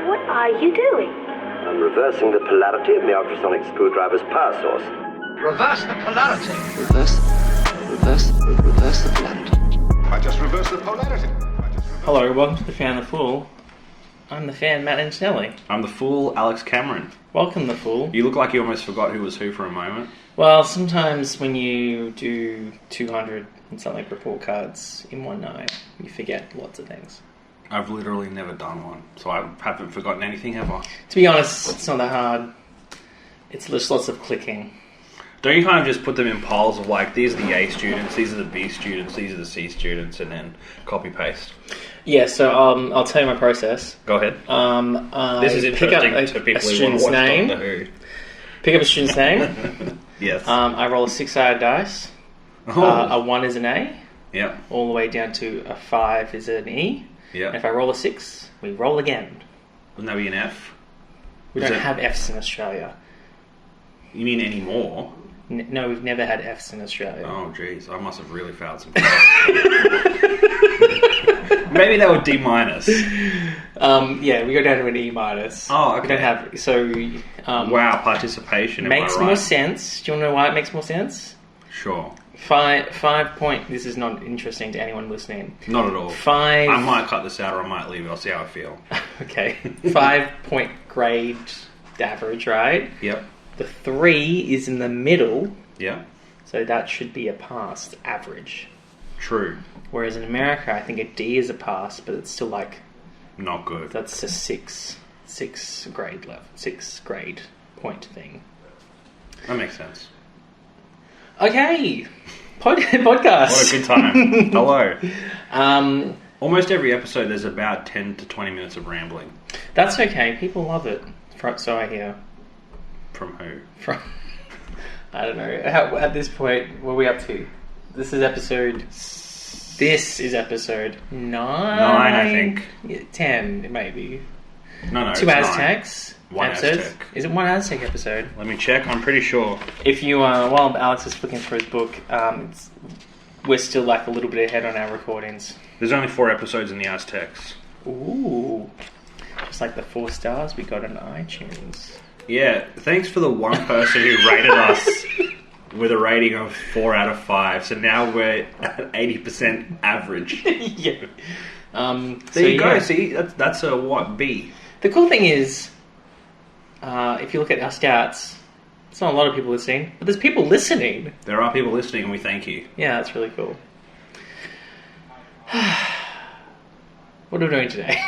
What are you doing? I'm reversing the polarity of the ultrasonic screwdriver's power source. Reverse the polarity. Reverse the polarity. I just reversed the polarity. Hello, welcome to The Fan the Fool. I'm the fan, Matt Antonelli. I'm the fool, Alex Cameron. Welcome, the fool. You look like you almost forgot who was who for a moment. Well, sometimes when you do 200 and something report cards in one night, you forget lots of things. I've literally never done one, so I haven't forgotten anything ever. To be honest, it's not that hard. It's just lots of clicking. Don't you kind of just put them in piles of like, these are the A students, these are the B students, these are the C students, and then copy-paste? Yeah, so I'll tell you my process. Go ahead. This is interesting to people who want to watch Doctor Who. Pick up a student's name. Yes. I roll a 6-sided dice. Oh. A 1 is an A. Yeah. All the way down to a 5 is an E. Yeah. And if I roll a 6, we roll again. Wouldn't that be an F? We don't have Fs in Australia. You mean any more? No, we've never had Fs in Australia. Oh, jeez. I must have really fouled some Maybe they were D-. Yeah, we go down to an E-. Oh, okay. We don't have... So... wow, participation. Makes more sense. Do you want to know why it makes more sense? Sure. 5 point... This is not interesting to anyone listening. Not at all. 5... I might cut this out or I might leave it. I'll see how I feel. Okay. 5 point grade average, right? Yep. The 3 is in the middle. Yeah. So that should be a pass average. True. Whereas in America, I think a D is a pass, but it's still like... Not good. That's a 6 grade level, 6 grade point thing. That makes sense. Okay. Podcast. What a good time. Hello. Almost every episode there's about 10 to 20 minutes of rambling. That's okay. People love it. So I hear. From who? From... I don't know. At this point, what are we up to? This is episode 9. 9, I think. Yeah, 10, maybe. No, 2 Aztecs. 1 episodes. Aztec. Is it 1 Aztec episode? Let me check. I'm pretty sure. If you, while Alex is flicking through his book, we're still like a little bit ahead on our recordings. There's only 4 episodes in the Aztecs. Ooh. Just like the 4 stars we got on iTunes. Yeah, thanks for the one person who rated us with a rating of 4 out of 5. So now we're at 80% average. Yeah. There you go. See, that's a what? B. The cool thing is, if you look at our stats, it's not a lot of people listening, but there's people listening. There are people listening, and we thank you. Yeah, that's really cool. What are we doing today?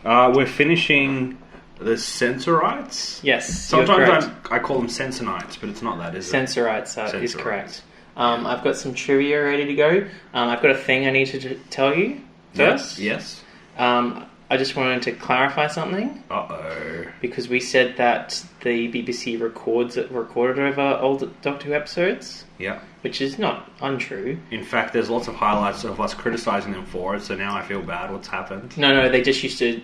We're finishing the Sensorites. Yes. Sometimes I call them Sensorites, but it's not that, is it? Sensorites is Sensorites. correct. I've got some trivia ready to go. I've got a thing I need to tell you first. Yes. I just wanted to clarify something. Uh-oh. Because we said that the BBC recorded over old Doctor Who episodes. Yeah. Which is not untrue. In fact, there's lots of highlights of us criticising them for it, so now I feel bad. What's happened? No, they just used to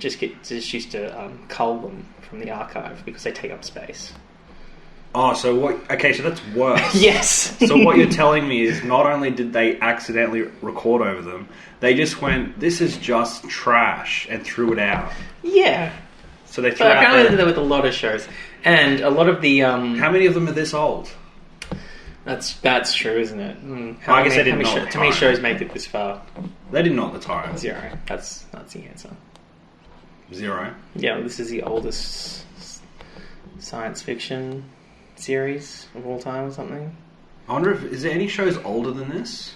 cull them from the archive because they take up space. Oh, so what? Okay, so that's worse. Yes. So what you're telling me is not only did they accidentally record over them, they just went, "This is just trash," and threw it out. Yeah. So they threw But apparently out. they did that with a lot of shows, and a lot of the. How many of them are this old? That's true, isn't it? I guess they didn't know at the How many time. shows make it this far? They didn't know at the time. 0. That's the answer. 0. Yeah, this is the oldest science fiction series of all time or something. I wonder if is there any shows older than this?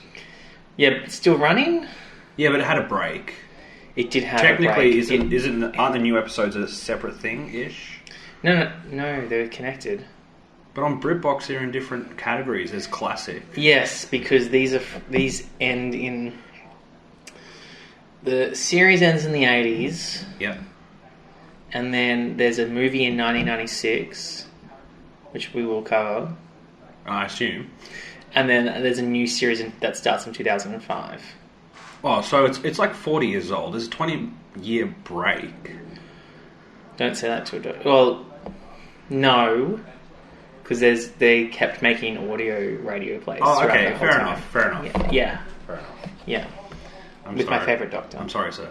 Yeah, but it's still running? Yeah, but it had a break. It did have Technically, a break. aren't the new episodes a separate thing-ish? No, they're connected. But on BritBox, they're in different categories. There's classic. Yes, because these end in... The series ends in the 80s. Yep. And then there's a movie in 1996, which we will cover. I assume. And then there's a new series that starts in 2005. Oh, so it's like 40 years old. There's a 20-year break. Don't say that to a doctor. Well, no, because they kept making radio plays. Oh, throughout okay, the whole fair time. enough. Fair enough. Yeah. Fair enough. Yeah. I'm With sorry. my favourite doctor. I'm sorry, sir.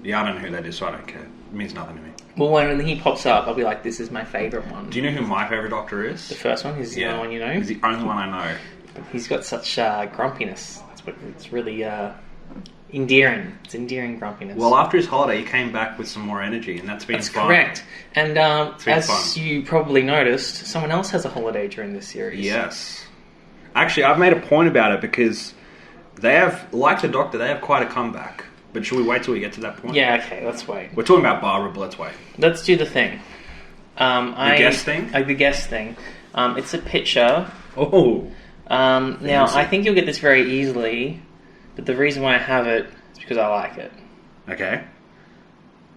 Yeah, I don't know who that is, so I don't care. means nothing to me. Well, when he pops up, I'll be like, this is my favourite one. Do you know who my favourite Doctor is? The first one? He's the only one you know? He's the only one I know. He's got such grumpiness. It's really endearing. It's endearing grumpiness. Well, after his holiday, he came back with some more energy, and that's been That's fun. correct. And as fun. you probably noticed, someone else has a holiday during this series. Yes. Actually, I've made a point about it because they have, like the Doctor, they have quite a comeback. But should we wait till we get to that point? Yeah, okay, let's wait. We're talking about Barbara, but let's wait. Let's do the thing. The guest thing? The guest thing. It's a picture. Oh. Now, I think you'll get this very easily, but the reason why I have it is because I like it. Okay.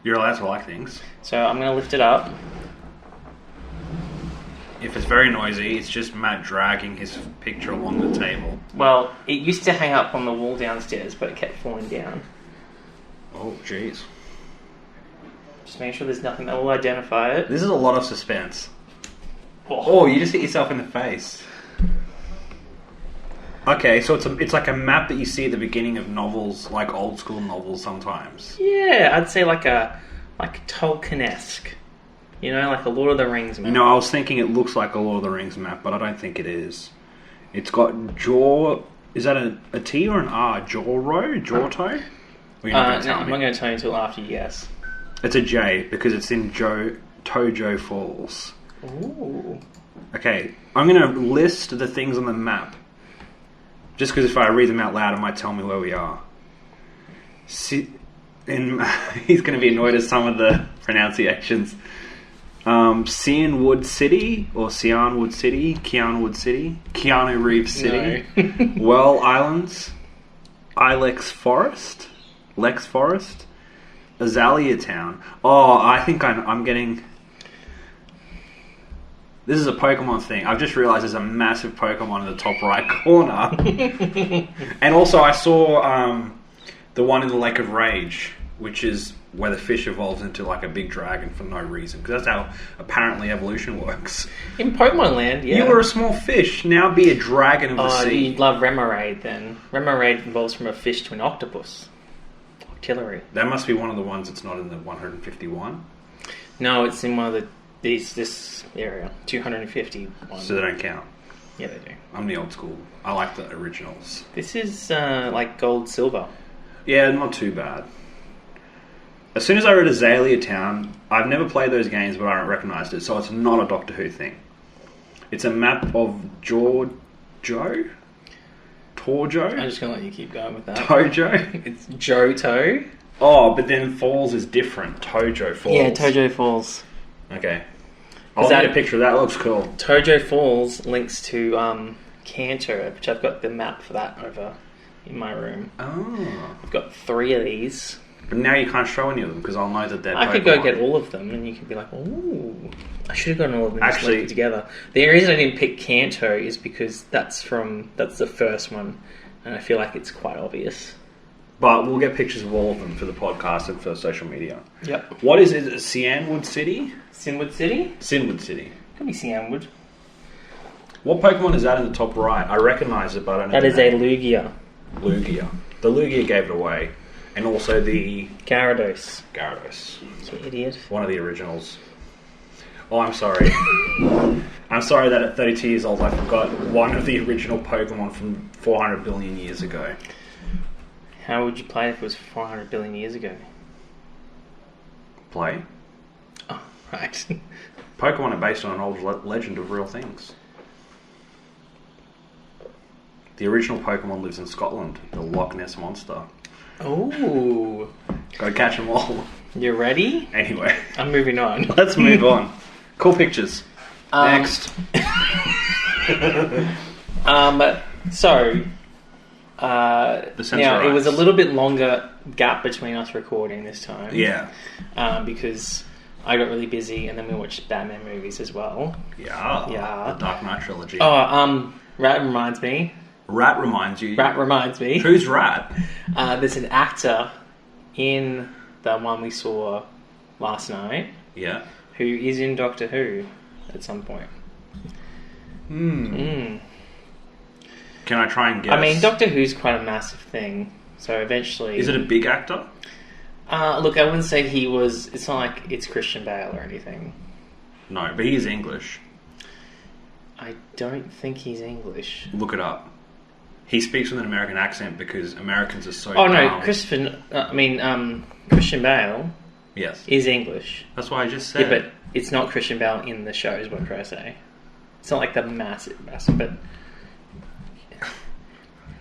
You're allowed to like things. So I'm going to lift it up. If it's very noisy, it's just Matt dragging his picture along the table. Well, it used to hang up on the wall downstairs, but it kept falling down. Oh, jeez. Just make sure there's nothing that will identify it. This is a lot of suspense. Oh, You just hit yourself in the face. Okay, so it's like a map that you see at the beginning of novels, like old school novels sometimes. Yeah, I'd say like Tolkien-esque. You know, like a Lord of the Rings map. You know, I was thinking it looks like a Lord of the Rings map, but I don't think it is. It's got jaw... Is that a T or an R? Jawro? Jawto? Or you're not going to tell I'm me? not going to tell you until after you guess. It's a J, because it's in Tojo Falls. Ooh. Okay, I'm going to list the things on the map. Just because if I read them out loud, it might tell me where we are. He's going to be annoyed at some of the pronunciations. Cianwood City, or Cianwood City, Keanu Reeves City, No. Well Islands, Ilex Forest, Azalea Town. Oh, I think I'm getting... This is a Pokemon thing. I've just realised there's a massive Pokemon in the top right corner. And also I saw the one in the Lake of Rage, which is where the fish evolves into like a big dragon for no reason. Because that's how apparently evolution works. In Pokemon Land, yeah. You were a small fish, now be a dragon of the sea. You'd love Remoraid then. Remoraid evolves from a fish to an octopus. Octillery. That must be one of the ones that's not in the 151. No, it's in one of this area. 251. So they don't count. Yeah, they do. I'm the old school. I like the originals. This is like gold, silver. Yeah, not too bad. As soon as I read Azalea Town, I've never played those games, but I don't recognise it, so it's not a Doctor Who thing. It's a map of Torjo? I'm just going to let you keep going with that. Tojo? It's Johto. Oh, but then Falls is different. Tojo Falls. Yeah, Tojo Falls. Okay. I'll get a picture of that. It looks cool. Tojo Falls links to Cantor, which I've got the map for that over in my room. Oh. I've got 3 of these. But now you can't show any of them because I'll know that they're I could go Pokemon. get all of them and you could be like, ooh, I should have gotten all of them Actually- just linked together. The reason I didn't pick Kanto is because that's the first one and I feel like it's quite obvious. But we'll get pictures of all of them for the podcast and for social media. Yep. What is it? Cianwood City? Sinwood City? Sinwood City. Could be Cianwood. What Pokemon is that in the top right? I recognise it, but I don't know. That the is a name. Lugia. Lugia. The Lugia gave it away. And also the Gyarados. Gyarados. You idiot. One of the originals. Oh, I'm sorry. I'm sorry that at 32 years old I forgot one of the original Pokemon from 400 billion years ago. How would you play it if it was 400 billion years ago? Play? Oh, right. Pokemon are based on an old legend of real things. The original Pokemon lives in Scotland, the Loch Ness Monster. Ooh. Gotta catch them all. You ready? Anyway, I'm moving on. let's move on. Cool pictures. Next. So, The now it was a Sensorites. little bit longer gap between us recording this time. Yeah. Because I got really busy and then we watched Batman movies as well. Yeah. Yeah. The Dark Knight trilogy. Rat reminds me. Rat reminds you. Who's Rat? There's an actor in the one we saw last night Yeah. who is in Doctor Who at some point. Can I try and guess? I mean, Doctor Who's quite a massive thing, so eventually... Is it a big actor? Look, I wouldn't say he was... It's not like it's Christian Bale or anything. No, but he is English. I don't think he's English. Look it up. He speaks with an American accent because Americans are so Oh, no, dumb. Christian Bale Yes. is English. That's what I just said. Yeah, but it's not Christian Bale in the show, is what I'm trying to say. It's not like the massive, but...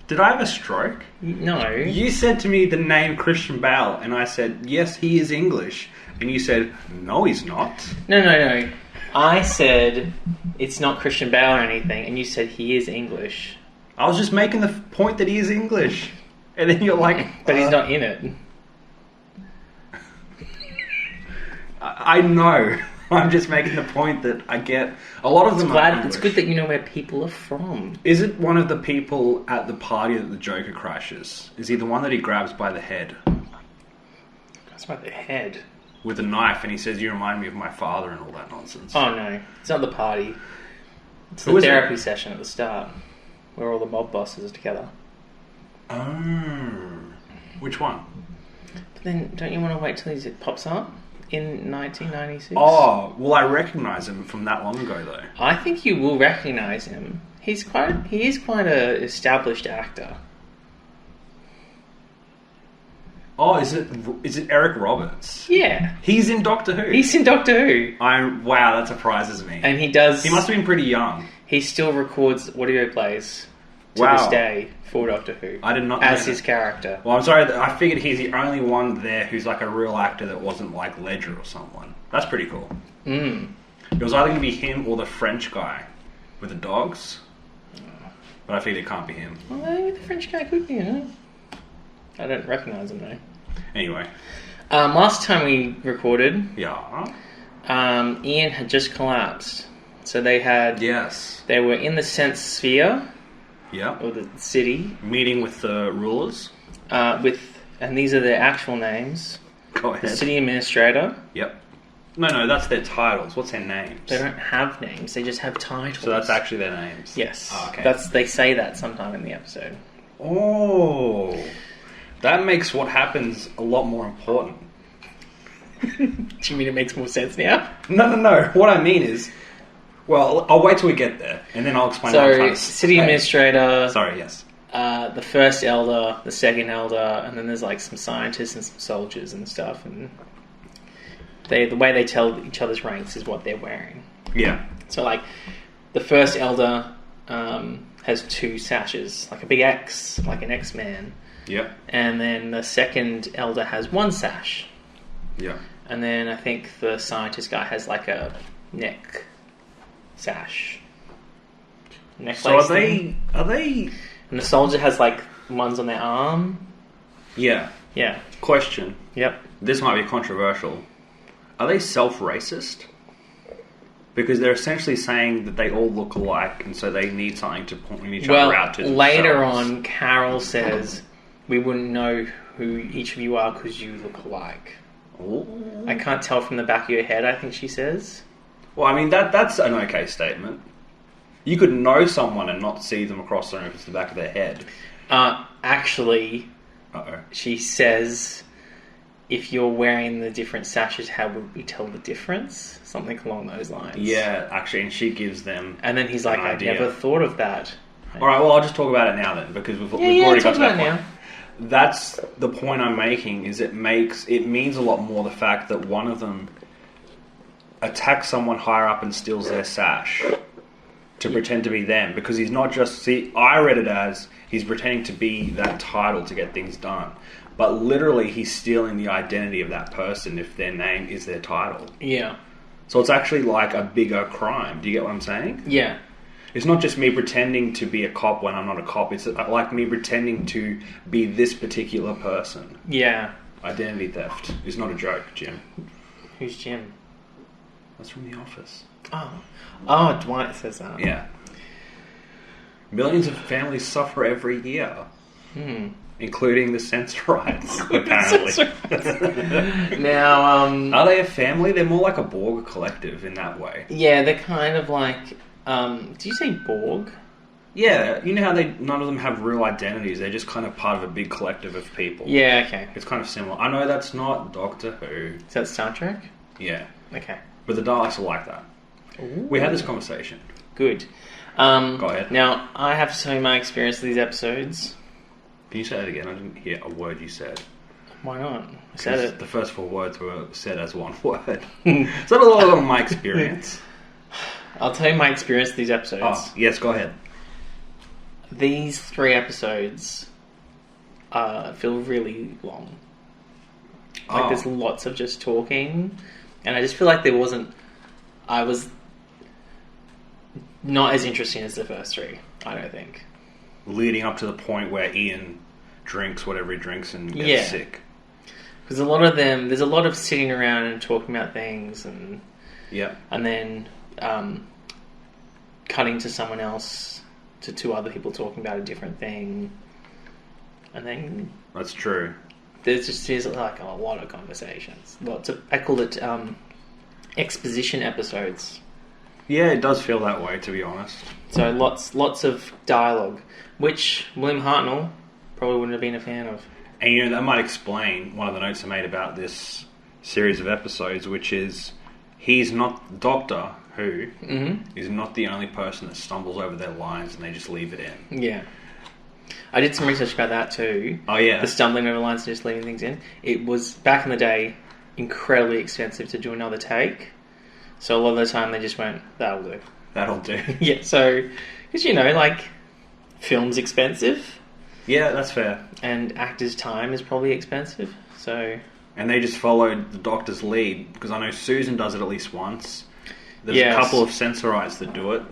Did I have a stroke? No. You said to me the name Christian Bale, and I said, yes, he is English. And you said, no, he's not. No. I said it's not Christian Bale or anything, and you said he is English. I was just making the point that he is English. And then you're like... But he's not in it. I know. I'm just making the point that I get... A lot of them are English. It's good that you know where people are from. Is it one of the people at the party that the Joker crashes? Is he the one that he grabs by the head? That's by the head. With a knife, and he says, you remind me of my father and all that nonsense. Oh, no. It's not the party. It's Who the is it? therapy session at the start, where all the mob bosses are together. Oh. Which one? But then, don't you want to wait till it pops up in 1996? Oh, well, I recognise him from that long ago, though. I think you will recognise him. He is quite an established actor. Oh, is it Eric Roberts? Yeah. He's in Doctor Who. He's in Doctor Who. Wow, that surprises me. And he does... He must have been pretty young. He still records audio plays to Wow. this day for Doctor Who. I did not know as that. his character. Well, I'm sorry, I figured he's the only one there who's like a real actor that wasn't like Ledger or someone. That's pretty cool. Mm. It was either going to be him or the French guy with the dogs. But I figured it can't be him. Well, maybe the French guy could be, you know. I don't recognise him though. Anyway. Last time we recorded, Yeah. Ian had just collapsed. So they had... Yes. They were in the Sense Sphere, Yeah. or the city, Meeting with the rulers. and these are their actual names. Go The ahead. city administrator. Yep. No, that's their titles. What's their names? They don't have names, they just have titles. So that's actually their names? Yes. Oh, okay. They say that sometime in the episode. Oh. That makes what happens a lot more important. Do you mean it makes more sense now? No. What I mean is... Well, I'll wait till we get there, and then I'll explain what I'm So, trying to city say. administrator, Sorry, yes. the first elder, the second elder, and then there's like some scientists and some soldiers and stuff, and the way they tell each other's ranks is what they're wearing. Yeah. So like, the first elder has 2 sashes, like a big X, like an X-Man, Yep. and then the second elder has 1 sash, Yeah. and then I think the scientist guy has like a neck sash. So Necklace thing. are they... And the soldier has like ones on their arm. Yeah. Yeah. Question. Yep. This might be controversial. Are they self-racist? Because they're essentially saying that they all look alike, and so they need something to point each Well, other out to later themselves. on, Carol says, we wouldn't know who each of you are because you look alike. Ooh. I can't tell from the back of your head, I think she says. Well, I mean, that's an okay statement. You could know someone and not see them across the room if it's the back of their head. Actually, Uh-oh. she says, if you're wearing the different sashes, how would we tell the difference? Something along those lines. Yeah, actually, and she gives them... And then he's like, an I idea. never thought of that. Alright, well, I'll just talk about it now then, because we've already got talk to that about it point. now. That's the point I'm making, is it means a lot more the fact that one of them attacks someone higher up and steals their sash to pretend to be them, because he's not just... See, I read it as he's pretending to be that title to get things done, but literally he's stealing the identity of that person if their name is their title. Yeah. So it's actually like a bigger crime. Do you get what I'm saying? Yeah. It's not just me pretending to be a cop when I'm not a cop. It's like me pretending to be this particular person. Yeah. Identity theft is not a joke, Jim. Who's Jim? That's from The Office. Oh, Dwight says that. Yeah. Millions of families suffer every year. Including the Sensorites, apparently. Now, Are they a family? They're more like a Borg collective in that way. yeah, they're kind of like, did you say Borg? Yeah, you know how none of them have real identities. They're just kind of part of a big collective of people. Yeah, okay. It's kind of similar. I know that's not Doctor Who. Is that Star Trek? Yeah. Okay. But the Daleks are like that. Ooh. We had this conversation. Good. Go ahead. Now, I have to tell you my experience of these episodes. Can you say it again? I didn't hear a word you said. Why not? I said it. The first 4 words were said as one word. So a lot of my experience. I'll tell you my experience of these episodes. Oh, yes, go ahead. These 3 episodes feel really long. Like, there's lots of just talking. And I just feel like I was not as interesting as the first 3, I don't think. Leading up to the point where Ian drinks whatever he drinks and gets sick. Because a lot of them, there's a lot of sitting around and talking about things, and then cutting to someone else, to 2 other people talking about a different thing, and then that's true. There's like a lot of conversations. I call it exposition episodes. Yeah, it does feel that way, to be honest. So lots of dialogue, which William Hartnell probably wouldn't have been a fan of. And you know, that might explain one of the notes I made about this series of episodes, which is he's not Doctor Who is not the only person that stumbles over their lines and they just leave it in. Yeah. I did some research about that too. Oh yeah. The stumbling over lines and just leaving things in. It was, back in the day, incredibly expensive to do another take. So a lot of the time they just went, that'll do. That'll do. Yeah, so, because like, film's expensive. Yeah, that's fair. And actors' time is probably expensive, so... And they just followed the Doctor's lead, because I know Susan does it at least once. There's a couple of Sensorites that do it.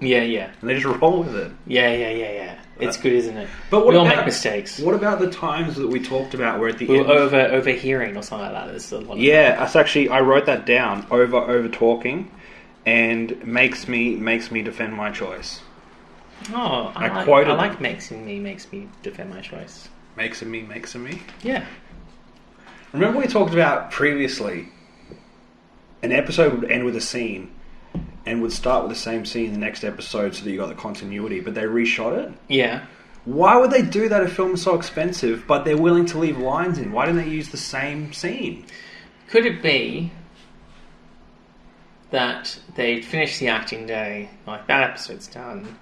Yeah. And they just roll with it. Yeah. It's good, isn't it? But we all make mistakes. What about the times that we talked about where at the end... overhearing or something like that. There's a lot of that's actually... I wrote that down. Over talking, and makes me defend my choice. Oh, I like makes me defend my choice. Makes me? Yeah. Remember we talked about previously, an episode would end with a scene and would start with the same scene in the next episode so that you got the continuity, but they reshot it? Yeah. Why would they do that if film is so expensive, but they're willing to leave lines in? Why didn't they use the same scene? Could it be that they finish the acting day, like, that episode's done,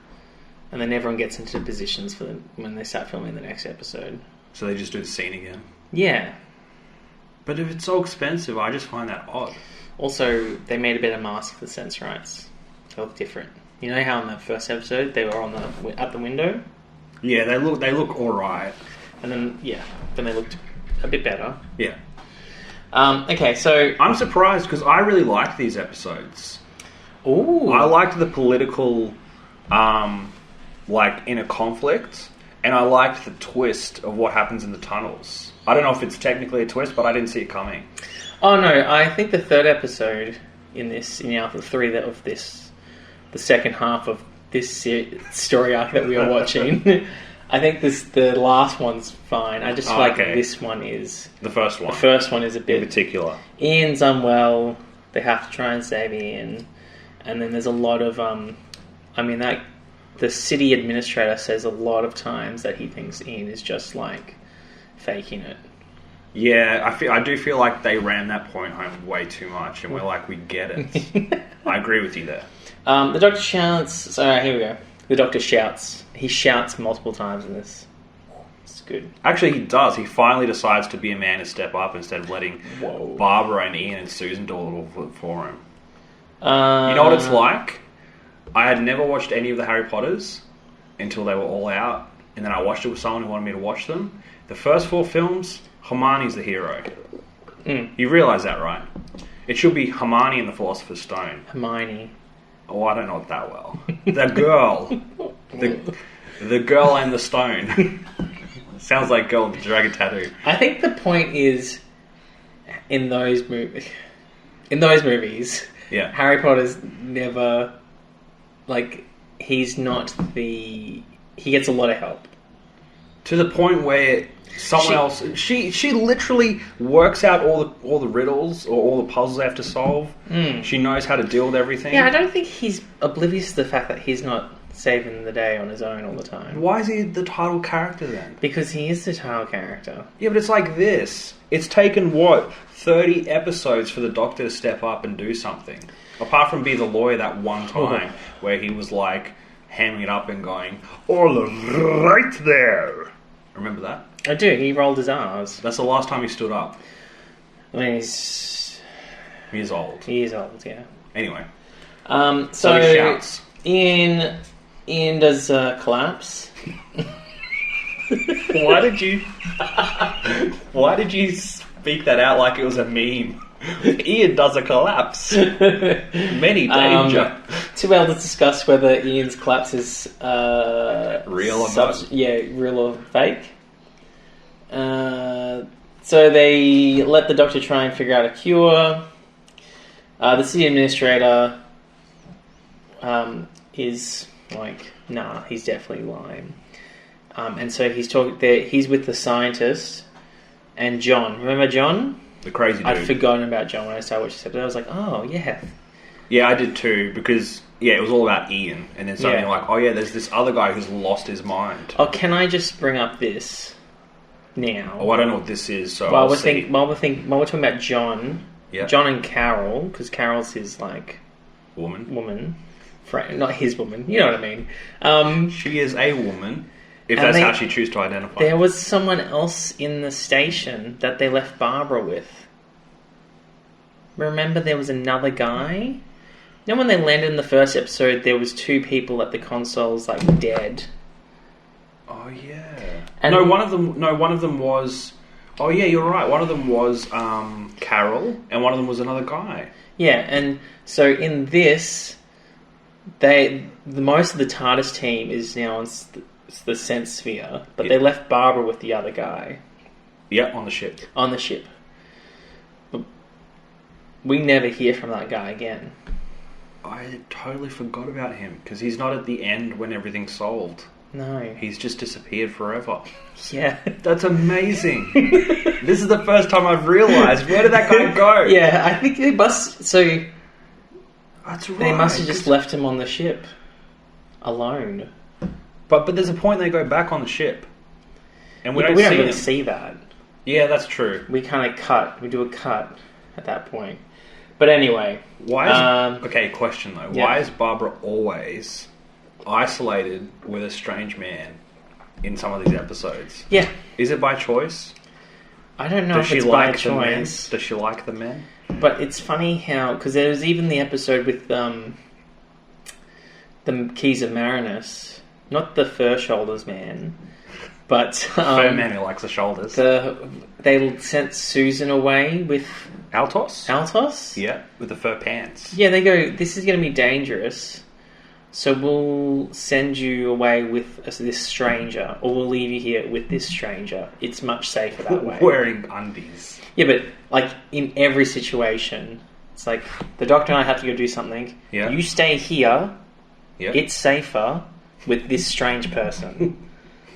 and then everyone gets into positions for when they start filming the next episode? So they just do the scene again? Yeah. But if it's so expensive, I just find that odd. Also, they made a better mask for the Sensorites. They look different. You know how in the first episode they were at the window? Yeah, they look alright. And then they looked a bit better. Yeah. Okay, so... I'm surprised because I really liked these episodes. Ooh. I liked the political, inner conflict, and I liked the twist of what happens in the tunnels. I don't know if it's technically a twist, but I didn't see it coming. Oh no, I think the 3rd episode in the second half of this story arc that we are watching, I think the last one's fine. I just feel like this one is... The first one. The first one is a bit... In particular. Ian's unwell, they have to try and save Ian, and then there's a lot of... the city administrator says a lot of times that he thinks Ian is just, faking it. Yeah, I do feel like they ran that point home way too much, and we're like, we get it. I agree with you there. The Doctor shouts... So, here we go. The Doctor shouts. He shouts multiple times in this. It's good. Actually, he does. He finally decides to be a man and step up instead of letting Barbara and Ian and Susan do a little for him. You know what it's like? I had never watched any of the Harry Potters until they were all out, and then I watched it with someone who wanted me to watch them. The first 4 films... Hermione's the hero. You realise that, right? It should be Hermione and the Philosopher's Stone. Hermione. Oh, I don't know it that well. The girl. The girl and the stone. Sounds like girl with the dragon tattoo. I think the point is, in those movies, Harry Potter's never, he's not he gets a lot of help. To the point where... Someone else. She literally works out all the riddles or all the puzzles they have to solve. She knows how to deal with everything. Yeah, I don't think he's oblivious to the fact that he's not saving the day on his own all the time. Why is he the title character then? Because he is the title character. Yeah, but it's like this. It's taken, what, 30 episodes for the Doctor to step up and do something. Apart from be the lawyer that one time where he was like hamming it up and going, all right there. Remember that? I do. He rolled his R's. That's the last time he stood up. I mean, He is old. he is old, yeah. Anyway. So he shouts. Ian does collapse. Why did you speak that out like it was a meme? Ian does a collapse. Many danger. Too able to discuss whether Ian's collapse is real or not. Yeah, real or fake. So they let the Doctor try and figure out a cure. The city administrator is like, nah, he's definitely lying. And so he's talking there. He's with the scientist and John. Remember John? The crazy dude. I'd forgotten about John when I started watching this episode. I was like, oh yeah. Yeah, I did too, because it was all about Ian, and then suddenly like, oh yeah, there's this other guy who's lost his mind. Oh, can I just bring up this now? Oh, I don't know what this is, so while I'll we're see. while we're talking about John, Yeah. John and Carol, because Carol's his like Woman. not his woman. You know what I mean? She is a woman, if And that's they- how she chooses to identify. There was someone else in the station that they left Barbara with. Remember, there was another guy. You know, when they landed in the first episode, there was two people at the consoles, like dead. Oh yeah. And One of them was. Oh yeah, you're right. One of them was Carol, and one of them was another guy. Yeah, and so in this, most of the TARDIS team is now on the Sense Sphere, but they left Barbara with the other guy. Yeah, on the ship. On the ship. But we never hear from that guy again. I totally forgot about him, because he's not at the end when everything's solved. No. He's just disappeared forever. Yeah. That's amazing. This is the first time I've realised. Where did that guy go? Yeah, I think they must... So, That's right. they must have just left him on the ship. Alone. But there's a point they go back on the ship. And we Yeah, don't but we see don't really him. see that. Yeah, that's true. We kind of cut. We do a cut at that point. But anyway. Why is... okay, question though. Yeah. Why is Barbara always isolated with a strange man in some of these episodes? Yeah. Is it by choice? I don't know Does if she it's like by the men? choice. Does she like the men? But it's funny how... Because there was even the episode with the Keys of Marinus. Not the Fur Shoulders man. But... Fur man who likes the shoulders. They sent Susan away with... Altos? Altos? Yeah, with the fur pants. Yeah, they go, this is going to be dangerous, so we'll send you away with this stranger, or we'll leave you here with this stranger. It's much safer that way. Wearing undies. Yeah, but like in every situation, it's like the Doctor and I have to go do something. Yeah. You stay here. Yeah. It's safer with this strange person.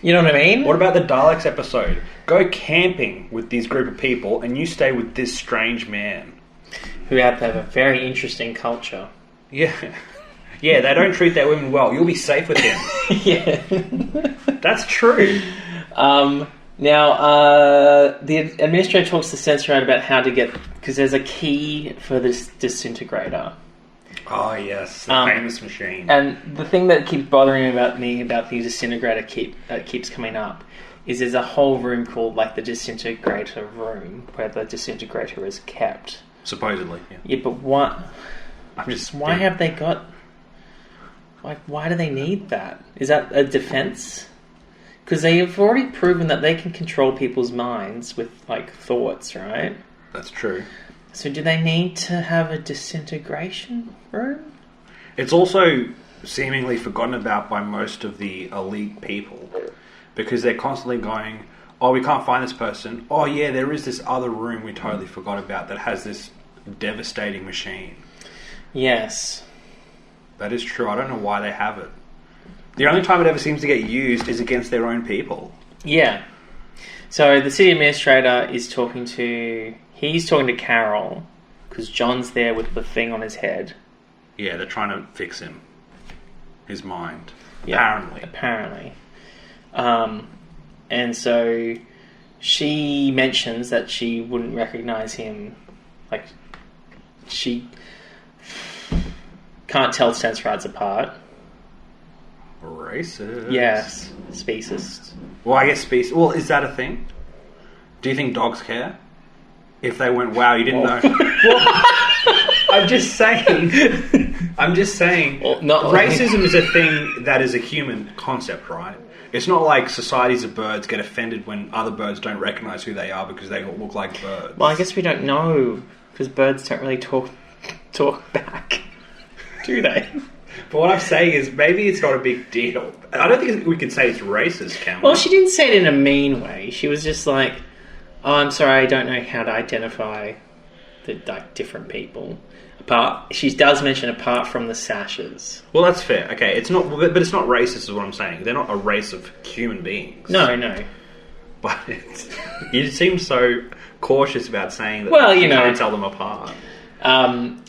You know what I mean? What about the Daleks episode? Go camping with this group of people and you stay with this strange man. Who have to have a very interesting culture. Yeah. Yeah, they don't treat their women well. You'll be safe with him. Yeah. That's true. Now, the administrator talks to Sensorite about how to get... Because there's a key for this disintegrator. Oh, yes. The famous machine. And the thing that keeps bothering me about the disintegrator keeps coming up is there's a whole room called like the disintegrator room where the disintegrator is kept. Supposedly, yeah. Yeah, but what? Why have they got... Like, why do they need that? Is that a defense? Because they have already proven that they can control people's minds with, like, thoughts, right? That's true. So do they need to have a disintegration room? It's also seemingly forgotten about by most of the elite people because they're constantly going, oh, we can't find this person. Oh, yeah, there is this other room we totally forgot about that has this devastating machine. Yes. That is true. I don't know why they have it. The only time it ever seems to get used is against their own people. Yeah. So the city administrator is talking to... He's talking to Carol because John's there with the thing on his head. Yeah, they're trying to fix him. His mind. Yeah, Apparently. apparently. And so she mentions that she wouldn't recognize him. Like, she can't tell Sensorites apart. Racist. Yes, speciesist. Well, I guess species. Well, is that a thing? Do you think dogs care? If they went, wow, you didn't know. Well, I'm just saying. Well, not racism is a thing that is a human concept, right? It's not like societies of birds get offended when other birds don't recognize who they are because they all look like birds. Well, I guess we don't know because birds don't really talk back, do they? But what I'm saying is, maybe it's not a big deal. I don't think we can say it's racist, can we? Well, she didn't say it in a mean way. She was just like, "Oh, I'm sorry, I don't know how to identify the different people." She does mention apart from the sashes. Well, that's fair. Okay, it's not, but it's not racist, is what I'm saying. They're not a race of human beings. No. But you seem so cautious about saying that. Well, you can't tell them apart.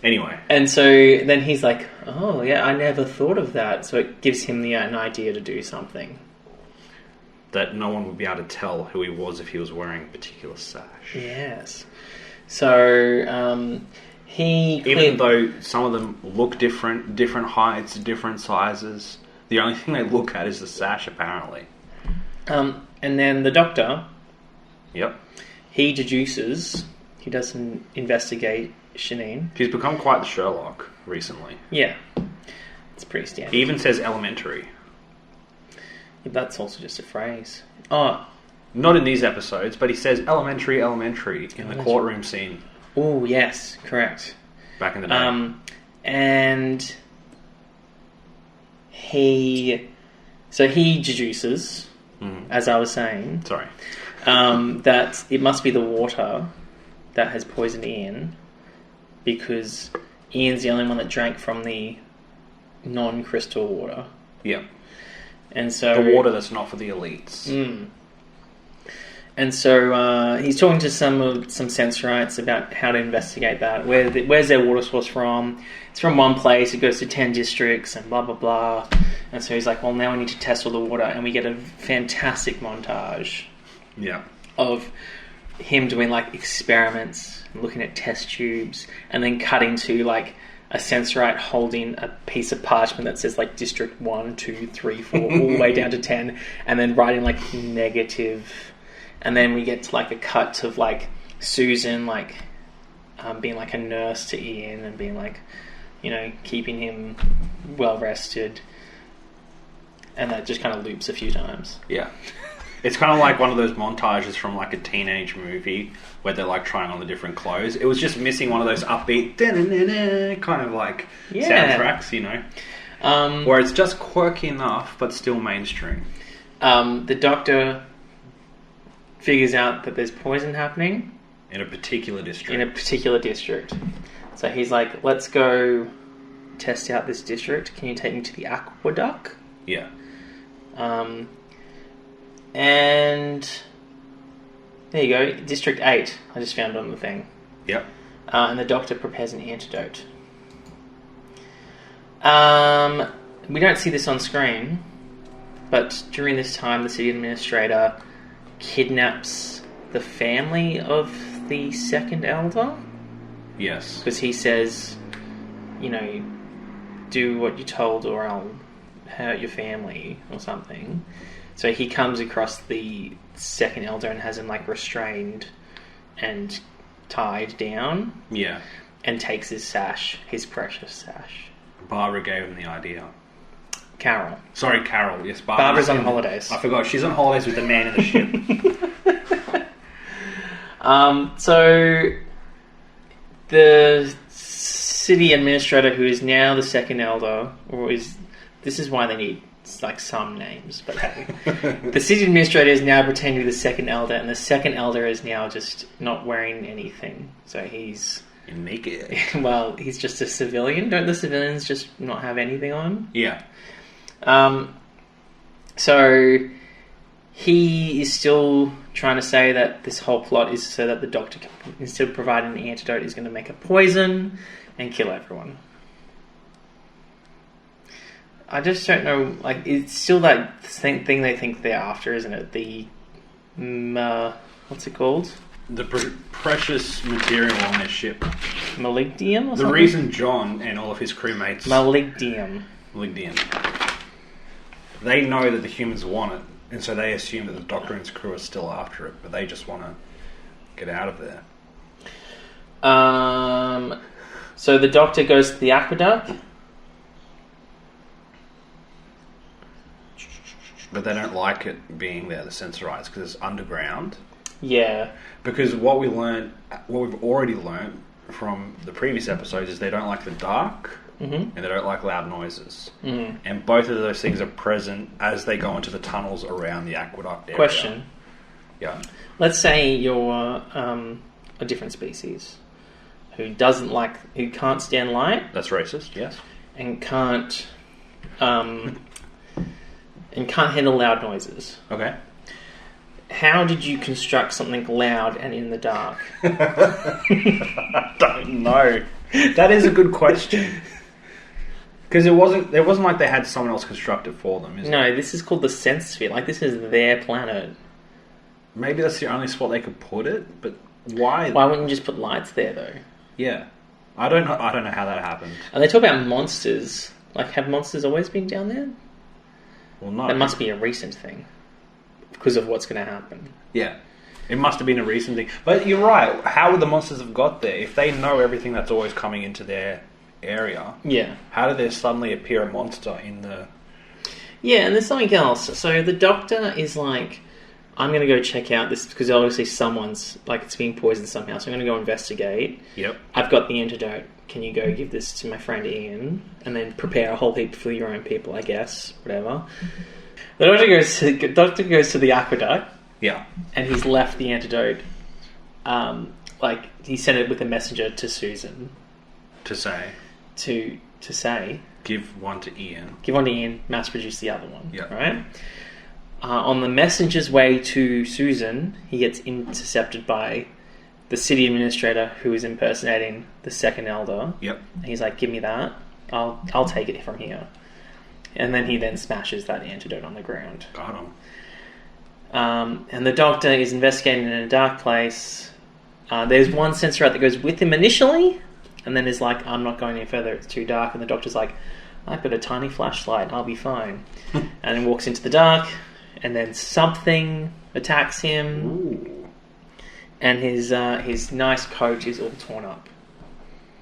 Anyway. And so then he's like, oh, yeah, I never thought of that. So it gives him an idea to do something. That no one would be able to tell who he was if he was wearing a particular sash. Yes. So even though some of them look different heights, different sizes, the only thing they look at is the sash, apparently. And then the doctor... Yep. He deduces... He does some investigation. He's become quite the Sherlock recently. Yeah. It's pretty standard. He even says elementary. Yeah, that's also just a phrase. Oh. Not in these episodes, but he says elementary in the courtroom scene. Oh, yes. Correct. Back in the day. And he deduces, as I was saying... Sorry. That it must be the water that has poisoned Ian, because Ian's the only one that drank from the non-crystal water. Yeah. And so... The water that's not for the elites. And so he's talking to some Sensorites about how to investigate that. Where's their water source from? It's from one place, it goes to 10 districts, and blah, blah, blah. And so he's like, well, now we need to test all the water. And we get a fantastic montage. Yeah. Of him doing like experiments, looking at test tubes, and then cutting to like a Sensorite holding a piece of parchment that says like District 1, 2, 3, 4, all the way down to 10, and then writing like negative. And then we get to like a cut of like Susan like being like a nurse to Ian and being like, keeping him well rested. And that just kind of loops a few times. Yeah. It's kind of like one of those montages from like a teenage movie where they're like trying on the different clothes. It was just missing one of those upbeat kind of like soundtracks, where it's just quirky enough but still mainstream. The doctor figures out that there's poison happening in a particular district. So he's like, let's go test out this district. Can you take me to the aqueduct? Yeah. And there you go, District 8. I just found it on the thing. Yep. And the doctor prepares an antidote. We don't see this on screen, but during this time, the city administrator kidnaps the family of the second elder. Yes. Because he says, do what you're told or I'll hurt your family or something. So he comes across the second elder and has him like restrained and tied down. Yeah. And takes his sash, his precious sash. Barbara gave him the idea. Carol. Sorry, Carol. Yes, Barbara's on holidays. I forgot. She's on holidays with the man in the ship. So the city administrator, who is now the second elder, this is why they need like some names, but hey. The city administrator is now pretending to be the second elder, and the second elder is now just not wearing anything. So he's... naked. Well, he's just a civilian. Don't the civilians just not have anything on? Yeah. So he is still trying to say that this whole plot is so that the doctor, instead of providing an antidote, is going to make a poison and kill everyone. I just don't know. Like, it's still that same thing they think they're after, isn't it? The what's it called? The precious material on their ship. Maligdium or The something? reason John and all of his crewmates... Maligdium. They know that the humans want it, and so they assume that the Doctor and his crew are still after it, but they just want to get out of there. So the Doctor goes to the aqueduct. But they don't like it being there, the Sensorites, because it's underground. Yeah. Because what we've already learned from the previous episodes is they don't like the dark, and they don't like loud noises. And both of those things are present as they go into the tunnels around the aqueduct area. Question. Yeah. Let's say you're a different species who can't stand light. That's racist, yes. And can't handle loud noises. Okay. How did you construct something loud and in the dark? I don't know. That is a good question. Because it wasn't like they had someone else construct it for them, is it? No, this is called the Sense Sphere. Like, this is their planet. Maybe that's the only spot they could put it, but why? Why wouldn't you just put lights there, though? Yeah. I don't know how that happened. And they talk about monsters. Like, have monsters always been down there? Well, no. That must be a recent thing. Because of what's going to happen. Yeah. It must have been a recent thing. But you're right. How would the monsters have got there? If they know everything that's always coming into their area, yeah. How did there suddenly appear a monster in the... Yeah, and there's something else. So the Doctor is like, I'm going to go check out this, because obviously someone's, like, it's being poisoned somehow, so I'm going to go investigate. Yep. I've got the antidote. Can you go give this to my friend Ian? And then prepare a whole heap for your own people, I guess. Whatever. The Doctor goes to the aqueduct. Yeah. And he's left the antidote. He sent it with a messenger to Susan. To say. To say. Give one to Ian. Give one to Ian, mass produce the other one. Yeah. Right? On the messenger's way to Susan, he gets intercepted by the city administrator who is impersonating the second elder. Yep. And he's like, give me that. I'll take it from here. And then he smashes that antidote on the ground. Got him. And the Doctor is investigating in a dark place. There's one Sensorite that goes with him initially, and then is like, I'm not going any further, it's too dark. And the Doctor's like, I've got a tiny flashlight, I'll be fine. And then walks into the dark, and then something attacks him. Ooh. And his nice coat is all torn up.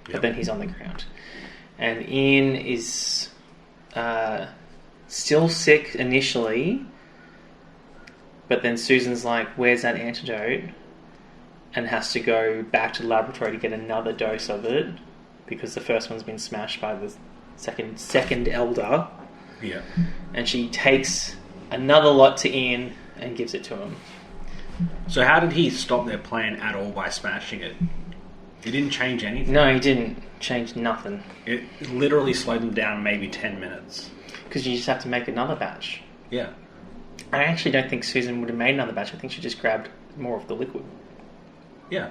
Yep. But then he's on the ground. And Ian is still sick initially, but then Susan's like, where's that antidote? And has to go back to the laboratory to get another dose of it, because the first one's been smashed by the second elder. Yeah. And she takes another lot to Ian and gives it to him. So how did he stop their plan at all by smashing it? He didn't change anything? No, he didn't change nothing. It literally slowed them down maybe 10 minutes. Because you just have to make another batch. Yeah. I actually don't think Susan would have made another batch. I think she just grabbed more of the liquid. Yeah.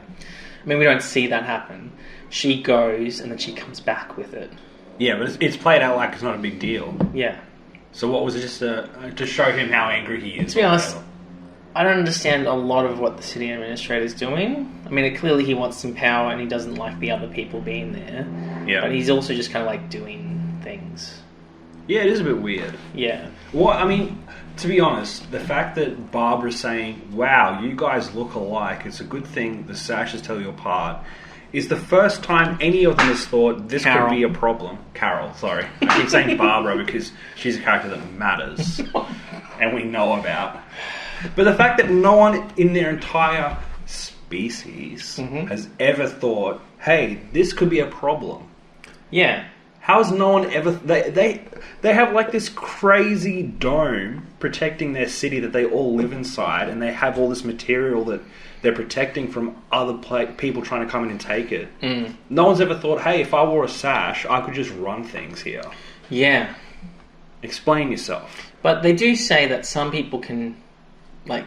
I mean, we don't see that happen. She goes and then she comes back with it. Yeah, but it's played out like it's not a big deal. Yeah. So what was it, just to show him how angry he is? To be honest, I don't understand a lot of what the city administrator is doing. I mean, clearly he wants some power and he doesn't like the other people being there. Yeah. But he's also just kind of like doing things. Yeah, it is a bit weird. Yeah. Well, I mean, to be honest, the fact that Barbara's saying, wow, you guys look alike, it's a good thing the sashes tell you apart, is the first time any of them has thought this Carol. could be a problem. Carol, sorry. I keep saying Barbara because she's a character that matters and we know about. But the fact that no one in their entire species has ever thought, hey, this could be a problem. Yeah. How has no one ever... They have like this crazy dome protecting their city that they all live inside, and they have all this material that they're protecting from other people trying to come in and take it. Mm. No one's ever thought, hey, if I wore a sash, I could just run things here. Yeah. Explain yourself. But they do say that some people can, like,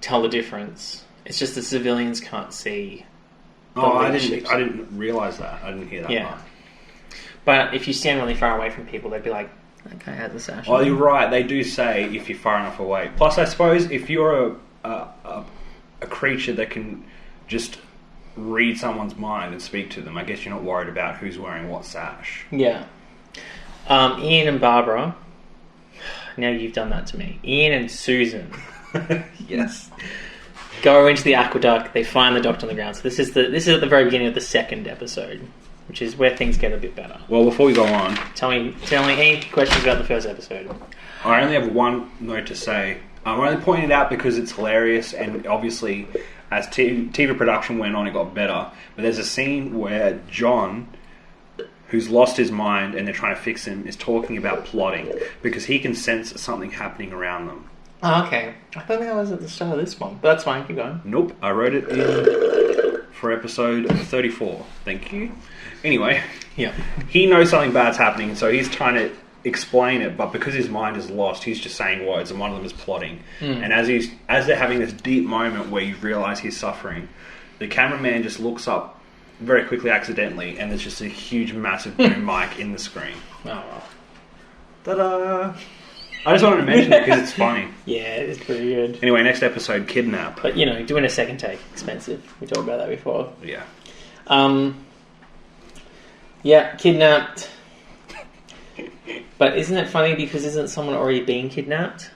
tell the difference. It's just the civilians can't see. Oh, I didn't realise that. I didn't hear that part. But if you stand really far away from people, they'd be like, that guy has a sash. Oh, you're right. They do say if you're far enough away. Plus, I suppose if you're a creature that can just read someone's mind and speak to them, I guess you're not worried about who's wearing what sash. Yeah. Ian and Barbara. Now you've done that to me. Ian and Susan. Yes. Go into the aqueduct. They find the doctor on the ground. So this is at the very beginning of the second episode, which is where things get a bit better. Well, before we go on, Tell me any questions about the first episode. I only have one note to say. I'm only pointing it out because it's hilarious, and obviously, as TV production went on, it got better. But there's a scene where John, who's lost his mind and they're trying to fix him, is talking about plotting because he can sense something happening around them. Oh, okay. I thought that was at the start of this one, but that's fine. Keep going. Nope, I wrote it in for episode 34. Thank you. Anyway, Yeah. he knows something bad's happening, so he's trying to explain it, but because his mind is lost, he's just saying words, and one of them is plotting. And as they're having this deep moment where you realise he's suffering, the cameraman just looks up very quickly accidentally, and there's just a huge, massive boom mic in the screen. Oh, well. Ta-da! I just wanted to mention it because it's funny. Yeah, it's pretty good. Anyway, next episode, Kidnap. But, you know, doing a second take, expensive. We talked about that before. Yeah. Yeah, kidnapped. But isn't it funny because isn't someone already being kidnapped?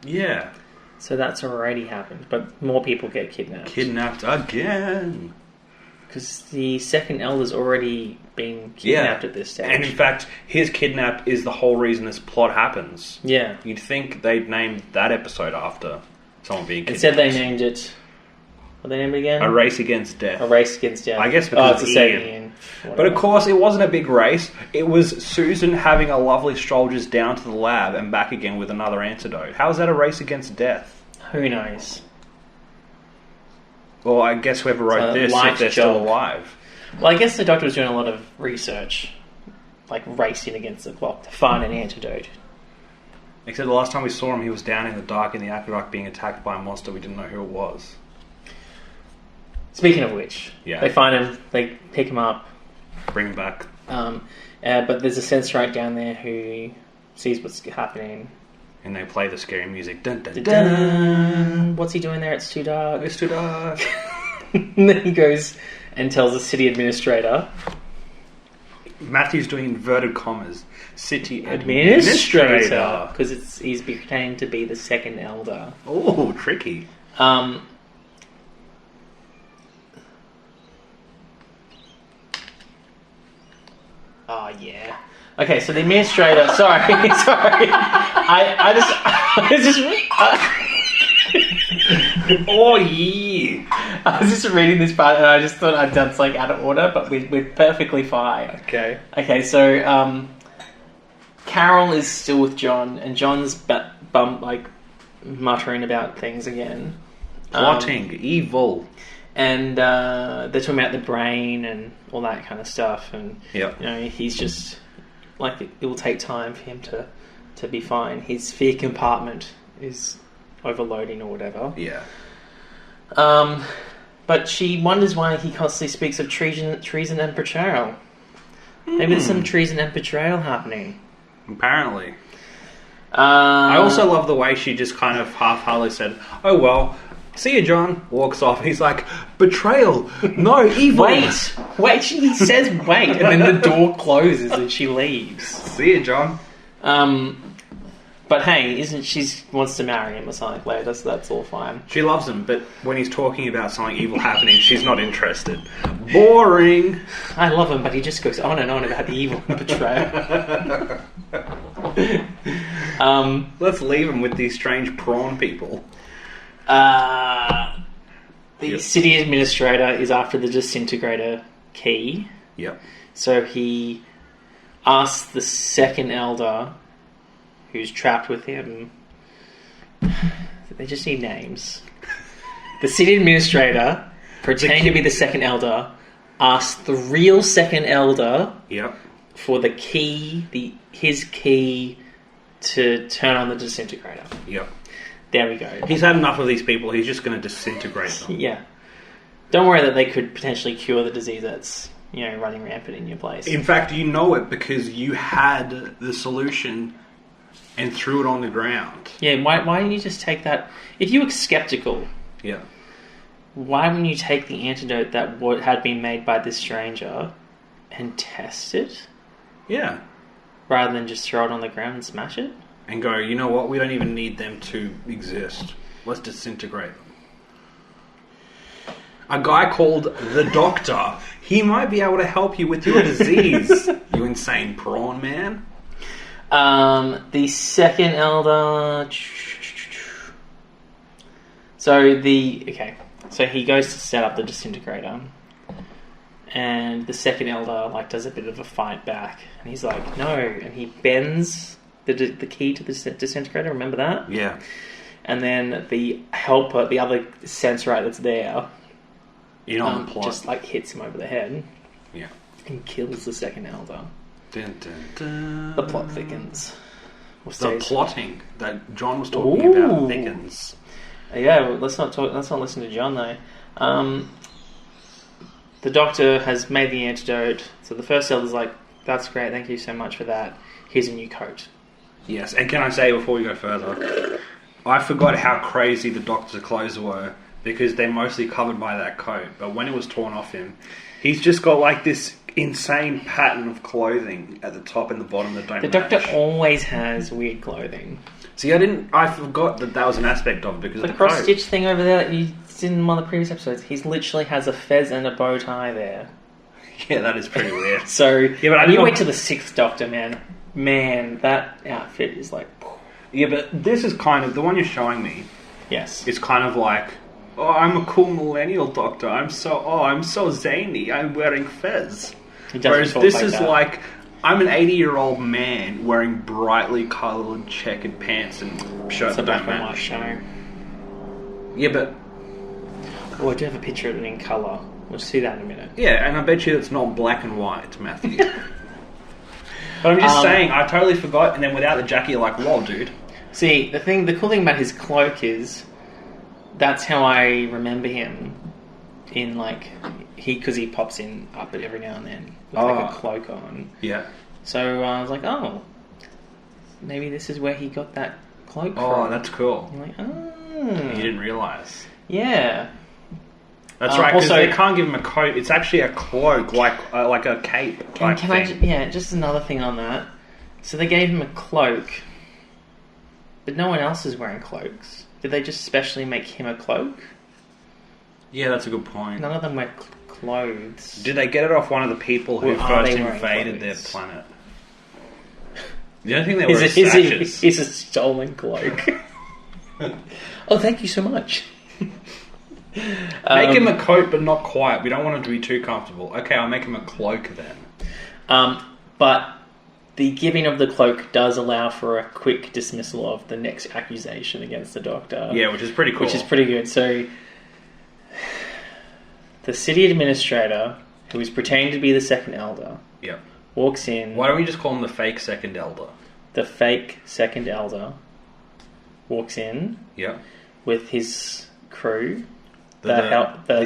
Yeah. So that's already happened, but more people get kidnapped. Kidnapped again. Because the second elder's already been kidnapped at this stage. And in fact, his kidnap is the whole reason this plot happens. Yeah. You'd think they'd named that episode after someone being kidnapped. Instead they named it... What they named it again? A Race Against Death. A Race Against Death. I guess because it's it's a Ian. Ian. But of course, it wasn't a big race. It was Susan having a lovely stroll just down to the lab and back again with another antidote. How is that a race against death? Who knows? Well, I guess whoever wrote this, if they're still alive. Well, I guess the doctor was doing a lot of research, like racing against the clock to find an antidote. Except the last time we saw him, he was down in the dark in the aqueduct being attacked by a monster we didn't know who it was. Speaking of which, Yeah. they find him, they pick him up, Bring him back. but there's a Sensorite down there who sees what's happening. And they play the scary music. Dun, dun, dun. Dun. What's he doing there? It's too dark. It's too dark. And then he goes and tells the city administrator. Matthew's doing inverted commas. City Administrator. administrator. Because he's pretending to be the second elder. Oh, tricky. Oh, yeah. Okay, so the administrator... Sorry. I Oh, yeah. was just reading this part and I just thought I'd done something out of order, but we're perfectly fine. Okay. Okay, so Carol is still with John, and John's muttering about things again. Plotting. Evil. And they're talking about the brain and all that kind of stuff, and Yep. you know, he's just like it will take time for him to be fine. His fear compartment is overloading or whatever. Yeah. But she wonders why he constantly speaks of treason and betrayal. Maybe there's some treason and betrayal happening. Apparently. I also love the way she just kind of half-heartedly said, "Oh well, see you, John." Walks off. He's like, "Betrayal, no, evil." Wait. She says wait, and then the door closes and she leaves. See you, John. But hey, she wants to marry him or something later, so that's all fine. She loves him, but when he's talking about something evil happening, she's not interested. Boring. I love him, but he just goes on and on about the evil and betrayal. Let's leave him with these strange prawn people. The city administrator is after the disintegrator key. Yep. So he asks the second elder, who's trapped with him. They just need names. The city administrator, pretending to be the second elder, asks the real second elder Yep. for the key, his key to turn on the disintegrator. Yep. There we go. He's had enough of these people. He's just going to disintegrate them. Yeah. Don't worry that they could potentially cure the disease that's running rampant in your place. In fact, you know it because you had the solution and threw it on the ground. Yeah, why didn't you just take that? If you were skeptical, Yeah. why wouldn't you take the antidote that had been made by this stranger and test it Yeah. rather than just throw it on the ground and smash it? And go, you know what? We don't even need them to exist. Let's disintegrate them. A guy called the Doctor. He might be able to help you with your disease. You insane prawn man. The second elder. So he goes to set up the disintegrator, and the second elder does a bit of a fight back, and he's like, "No," and he bends the key to the disintegrator. Remember that? Yeah. And then the helper, the other sensorite that's there, You know the plot. just hits him over the head. Yeah. And kills the second elder. Dun, dun, dun. The plot thickens. The plotting that John was talking about thickens. Yeah, well, let's not listen to John though. The Doctor has made the antidote, so the first elder's like, "That's great, thank you so much for that. Here's a new coat." Yes, and can I say before we go further, I forgot how crazy the Doctor's clothes were because they're mostly covered by that coat. But when it was torn off him, he's just got this insane pattern of clothing at the top and the bottom that don't The match. Doctor always has weird clothing. See, I forgot that was an aspect of it because The of the coat. cross-stitch thing over there that you did in one of the previous episodes, he literally has a fez and a bow tie there. Yeah, that is pretty weird. So, but I you didn't- wait till the 6th Doctor, man. Man, that outfit is Yeah, but this is kind of the one you're showing me. yes. It's kind of like, oh, I'm a cool millennial Doctor. I'm so zany. I'm wearing fez. He doesn't Whereas talk this like is that. like, I'm an 80-year-old man wearing brightly coloured checkered pants and shirts It's a that black don't and white match. show. Yeah, but Oh, I do have a picture of it in colour. We'll see that in a minute. yeah, and I bet you it's not black and white, Matthew. But I'm just saying, I totally forgot. And then without the jacket, you're like, whoa, dude. See, the cool thing about his cloak is that's how I remember him. In because he pops in up every now and then with a cloak on. Yeah. So I was like, oh, maybe this is where he got that cloak Oh, from. that's cool. I'm like, You didn't realise. Yeah. That's right, because also- they can't give him a coat. It's actually a cloak, like a cape type Can I? thing. Just another thing on that. So they gave him a cloak, but no one else is wearing cloaks. Did they just specially make him a cloak? Yeah, that's a good point. None of them wear clothes. Did they get it off one of the people who Or are first they wearing invaded their clothes? planet? The only thing they were Is sashes. a stolen cloak? Oh, thank you so much. Make him a coat, but not quite. We don't want him to be too comfortable. Okay, I'll make him a cloak then. But the giving of the cloak does allow for a quick dismissal of the next accusation against the Doctor. Yeah, which is pretty cool. Which is pretty good. So, the city administrator, who is pretending to be the second elder, Yep. walks in. Why don't we just call him the fake second elder? The fake second elder walks in Yep. with his crew. The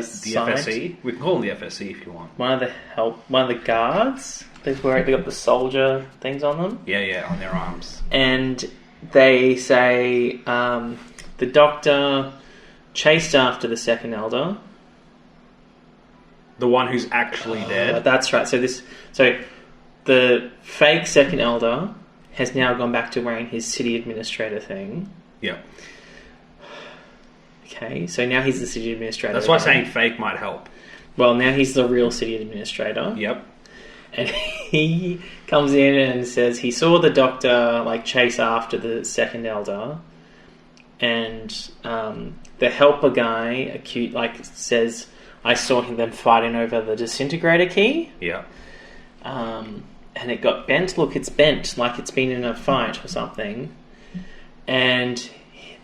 side- FSE. We can call him the FSE if you want. One of the guards. They got the soldier things on them. Yeah, on their arms. And they say the Doctor chased after the second elder. The one who's actually dead. That's right. So the fake second elder has now gone back to wearing his city administrator thing. Yep. Okay, so now he's the city administrator. That's why again. saying fake might help. Well, now he's the real city administrator. Yep. And he comes in and says he saw the Doctor chase after the second elder, and the helper guy says, "I saw them fighting over the disintegrator key." Yeah. And it got bent. Look, it's bent, like it's been in a fight or something. And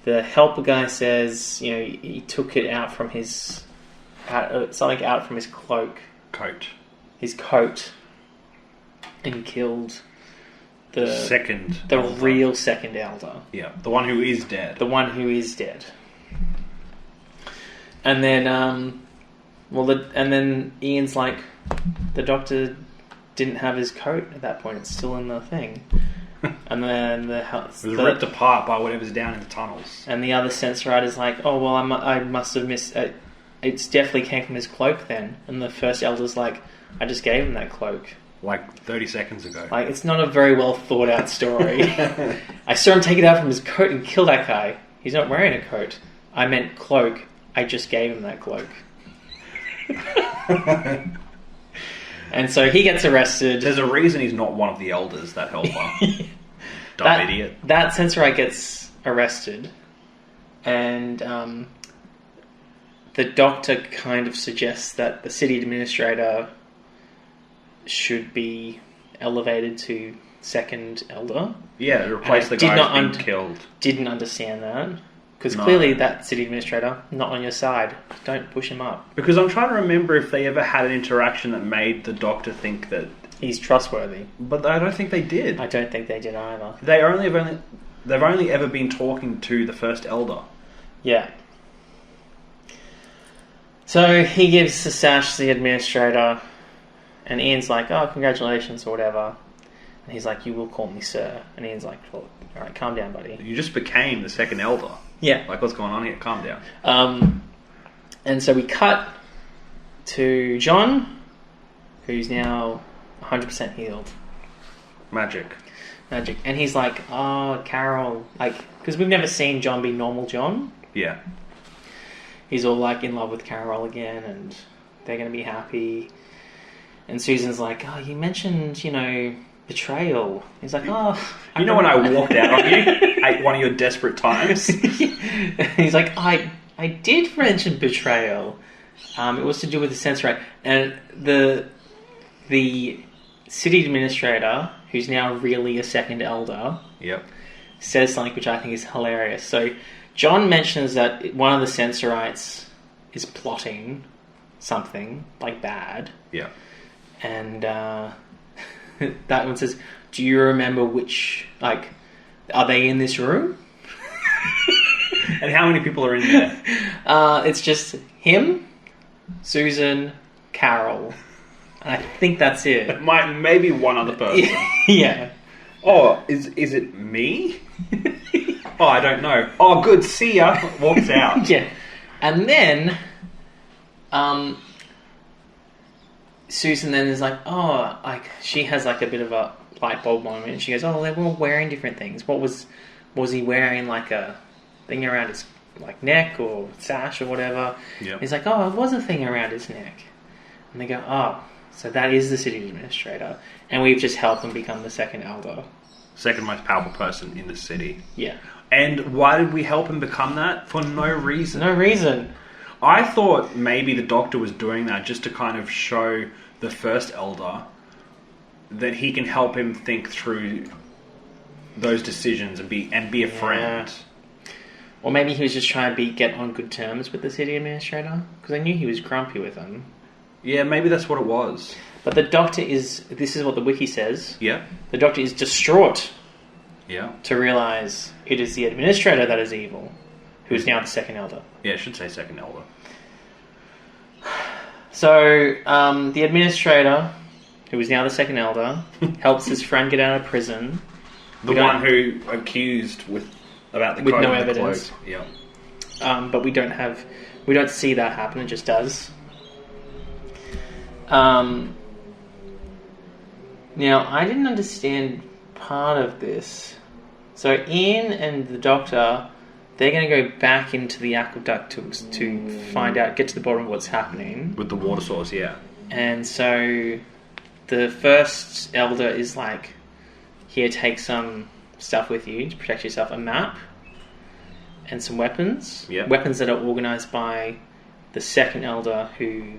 the helper guy says, he took it out from something out from his cloak, his coat, and killed the real second elder. Yeah, the one who is dead. The one who is dead. And then, and then Ian's like, the doctor didn't have his coat at that point. It's still in the thing. And then It was ripped apart by whatever's down in the tunnels. And the other Sensorite is like, oh, well, I must have missed... It's definitely came from his cloak then. And the first Elder's like, I just gave him that cloak. Like 30 seconds ago. Like, it's not a very well thought out story. I saw him take it out from his coat and kill that guy. He's not wearing a coat. I meant cloak. I just gave him that cloak. And so he gets arrested. There's a reason he's not one of the elders, that helper. Dumb idiot. That Sensorite gets arrested. And the doctor kind of suggests that the city administrator should be elevated to second elder. Yeah, replace the guy who's been killed. Didn't understand that. Because clearly that city administrator, not on your side. Don't push him up. Because I'm trying to remember if they ever had an interaction that made the doctor think that... he's trustworthy. But I don't think they did. I don't think they did either. They've only ever been talking to the first elder. Yeah. So he gives the sash to the administrator, and Ian's like, oh, congratulations or whatever. And he's like, you will call me sir. And Ian's like, well, alright, calm down, buddy. You just became the second elder. Yeah. Like, what's going on here? Calm down. And so we cut to John, who's now 100% healed. Magic. And he's like, oh, Carol. Like, because we've never seen John be normal John. Yeah. He's all like in love with Carol again, and they're going to be happy. And Susan's like, oh, you mentioned, betrayal. He's like, oh... You know when I walked out on you at one of your desperate times? He's like, I did mention betrayal. It was to do with the Sensorite. And the city administrator, who's now really a second elder, yep, says something which I think is hilarious. So John mentions that one of the Sensorites is plotting something, like bad. Yeah. And that one says, do you remember which, are they in this room? And how many people are in there? It's just him, Susan, Carol. And I think that's it. Maybe one other person. Yeah. Oh, is it me? Oh, I don't know. Oh, good, see ya. Walks out. Yeah. And then... Susan then is like, she has like a bit of a light bulb moment. And she goes, oh, they were all wearing different things. Was he wearing like a thing around his neck or sash or whatever? Yep. He's like, oh, it was a thing around his neck. And they go, oh, so that is the city administrator. And we've just helped him become the second elder. Second most powerful person in the city. Yeah. And why did we help him become that? For no reason. No reason. I thought maybe the doctor was doing that just to kind of show the first elder that he can help him think through those decisions and be a friend. Or maybe he was just trying to get on good terms with the city administrator, because I knew he was grumpy with him. Yeah, maybe that's what it was. But the doctor this is what the wiki says. Yeah. The doctor is distraught. Yeah. To realise it is the administrator that is evil, who is now the second elder. Yeah, it should say second elder. So, the administrator, who is now the second elder, helps his friend get out of prison. The one who accused about the with code no and the evidence. cloak. Yeah. But we don't see that happen. It just does. Now, I didn't understand part of this. So Ian and the doctor, they're going to go back into the aqueduct to find out, get to the bottom of what's happening. With the water source, yeah. And so the first elder is like, here, take some stuff with you to protect yourself, a map and some weapons. Yep. Weapons that are organised by the second elder, who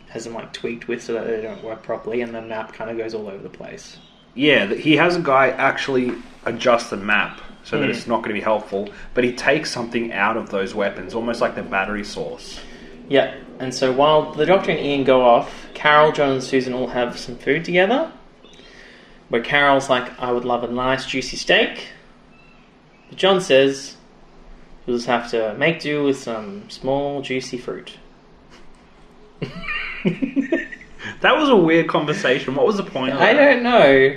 has them tweaked with so that they don't work properly, and the map kind of goes all over the place. Yeah, he has a guy actually adjust the map so that it's not going to be helpful, but he takes something out of those weapons, almost like the battery source. Yeah, and so while the doctor and Ian go off, Carol, John and Susan all have some food together, where Carol's like, I would love a nice juicy steak. But John says, you'll just have to make do with some small juicy fruit. That was a weird conversation. What was the point of I that? don't know.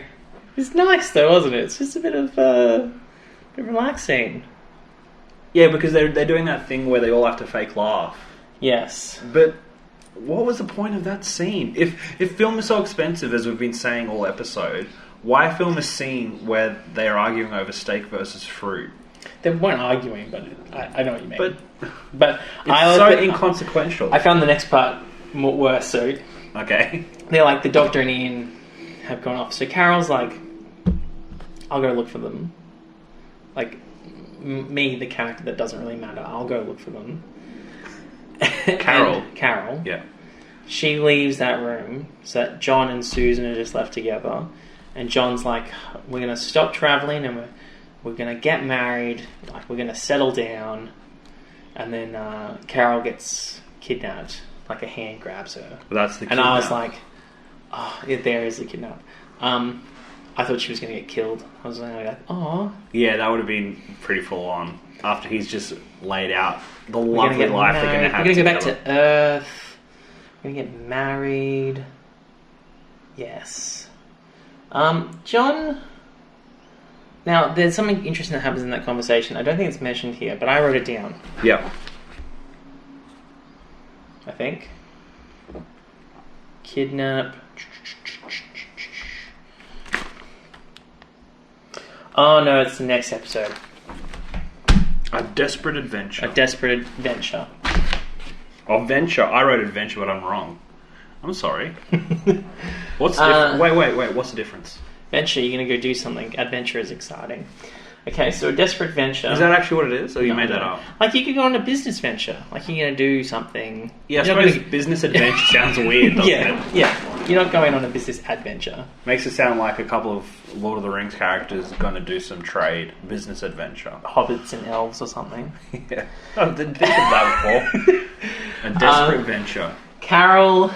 It's nice though, wasn't it? It's just a bit relaxing. Yeah, because they're doing that thing where they all have to fake laugh. Yes. But what was the point of that scene? If film is so expensive, as we've been saying all episode, why film a scene where they're arguing over steak versus fruit? They weren't arguing, but I know what you mean. But it's so inconsequential. I found the next part more worse. So Okay. they're like, the Doctor and Ian have gone off. So Carol's like, I'll go look for them. Like, me, the character that doesn't really matter, I'll go look for them. Carol. Carol. Yeah. She leaves that room so that John and Susan are just left together. And John's like, we're going to stop travelling and we're going to get married. Like, we're going to settle down. And then Carol gets kidnapped. Like, a hand grabs her. Well, that's the And I was like, oh, yeah, there is the kidnap. I thought she was going to get killed. I was like, oh. Yeah, that would have been pretty full on. After he's just laid out the lovely life they're going to have. We're going to go back together. to Earth. We're going to get married. Yes. John... Now, there's something interesting that happens in that conversation. I don't think it's mentioned here, but I wrote it down. Yep. I think. Kidnap. Oh no, it's the next episode. A desperate adventure. A desperate adventure. Oh, venture. I wrote adventure, but I'm wrong. I'm sorry. What's the wait. What's the difference? Venture, you're going to go do something. Adventure is exciting. Okay, so a desperate venture. Is that actually what it is, or you made that up? Like, you could go on a business venture. Like, you're going to do something. Yeah, I suppose business adventure sounds weird, doesn't it? Yeah. You're not going on a business adventure. Makes it sound like a couple of Lord of the Rings characters going to do some trade. Business adventure. Hobbits and elves or something. Yeah. I didn't think of that before. A desperate venture. Carol...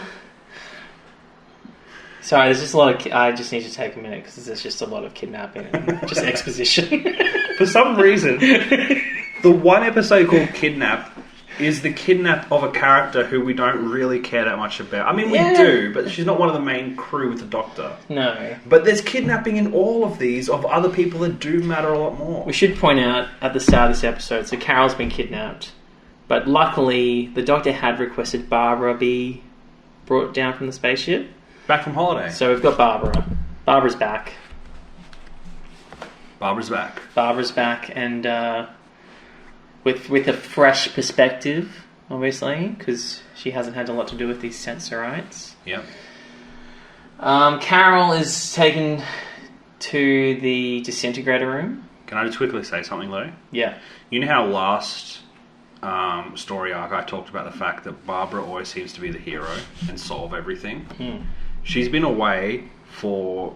Sorry, there's just a lot of... I just need to take a minute because there's just a lot of kidnapping and just exposition. For some reason, the one episode called Kidnap is the kidnap of a character who we don't really care that much about. I mean, we do, but she's not one of the main crew with the Doctor. No. But there's kidnapping in all of these of other people that do matter a lot more. We should point out at the start of this episode, so Carol's been kidnapped, but luckily the Doctor had requested Barbara be brought down from the spaceship. Back from holiday. So we've got Barbara. Barbara's back. Barbara's back. Barbara's back, and with a fresh perspective, obviously, because she hasn't had a lot to do with these Sensorites. Yep. Carol is taken to the disintegrator room. Can I just quickly say something, Lou? Yeah. You know how last story arc I talked about the fact that Barbara always seems to be the hero and solve everything? She's been away for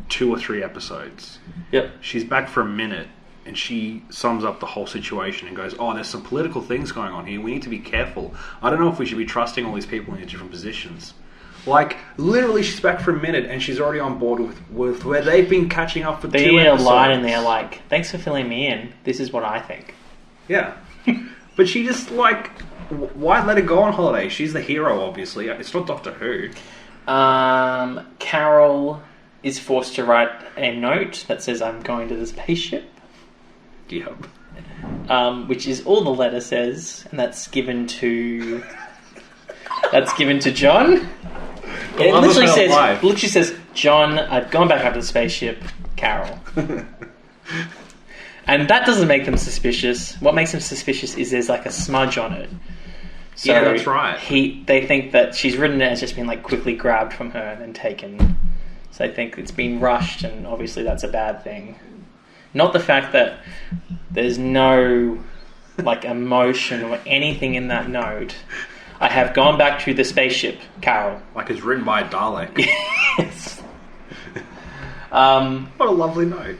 2 or 3 episodes. Yep. She's back for a minute and she sums up the whole situation and goes, oh, there's some political things going on here. We need to be careful. I don't know if we should be trusting all these people in these different positions. Like, literally, she's back for a minute and she's already on board with where they've been catching up for 2 episodes. They a line in there like, thanks for filling me in. This is what I think. Yeah. But she just, like, why let her go on holiday? She's the hero, obviously. It's not Doctor Who. Carol is forced to write a note that says, I'm going to the spaceship. Yep. Which is all the letter says, and that's given to John. It literally says, John, I've gone back up to the spaceship, Carol. And that doesn't make them suspicious. What makes them suspicious is there's like a smudge on it. So yeah, that's right. They think that she's written it as just been like quickly grabbed from her and then taken. So they think it's been rushed, and obviously that's a bad thing. Not the fact that there's no like emotion or anything in that note. I have gone back to the spaceship, Carol. Like it's written by a Dalek. Yes. What a lovely note.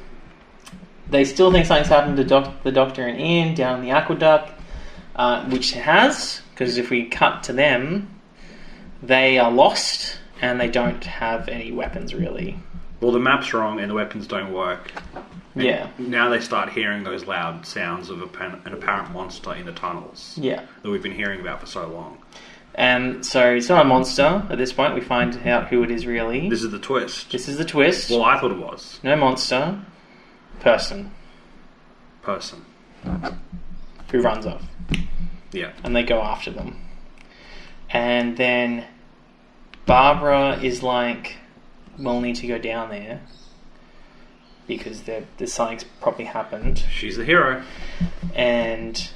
They still think something's happened to the Doctor and Ian down the aqueduct, which it has, because if we cut to them, they are lost and they don't have any weapons really. Well, the map's wrong and the weapons don't work. And yeah. Now they start hearing those loud sounds of an apparent monster in the tunnels. Yeah. That we've been hearing about for so long. And so it's not a monster at this point. We find out who it is really. This is the twist. This is the twist. Well, I thought it was. No monster. Person. Who runs off. Yeah. And they go after them. And then Barbara is like, we'll need to go down there because there's something's probably happened. She's the hero. And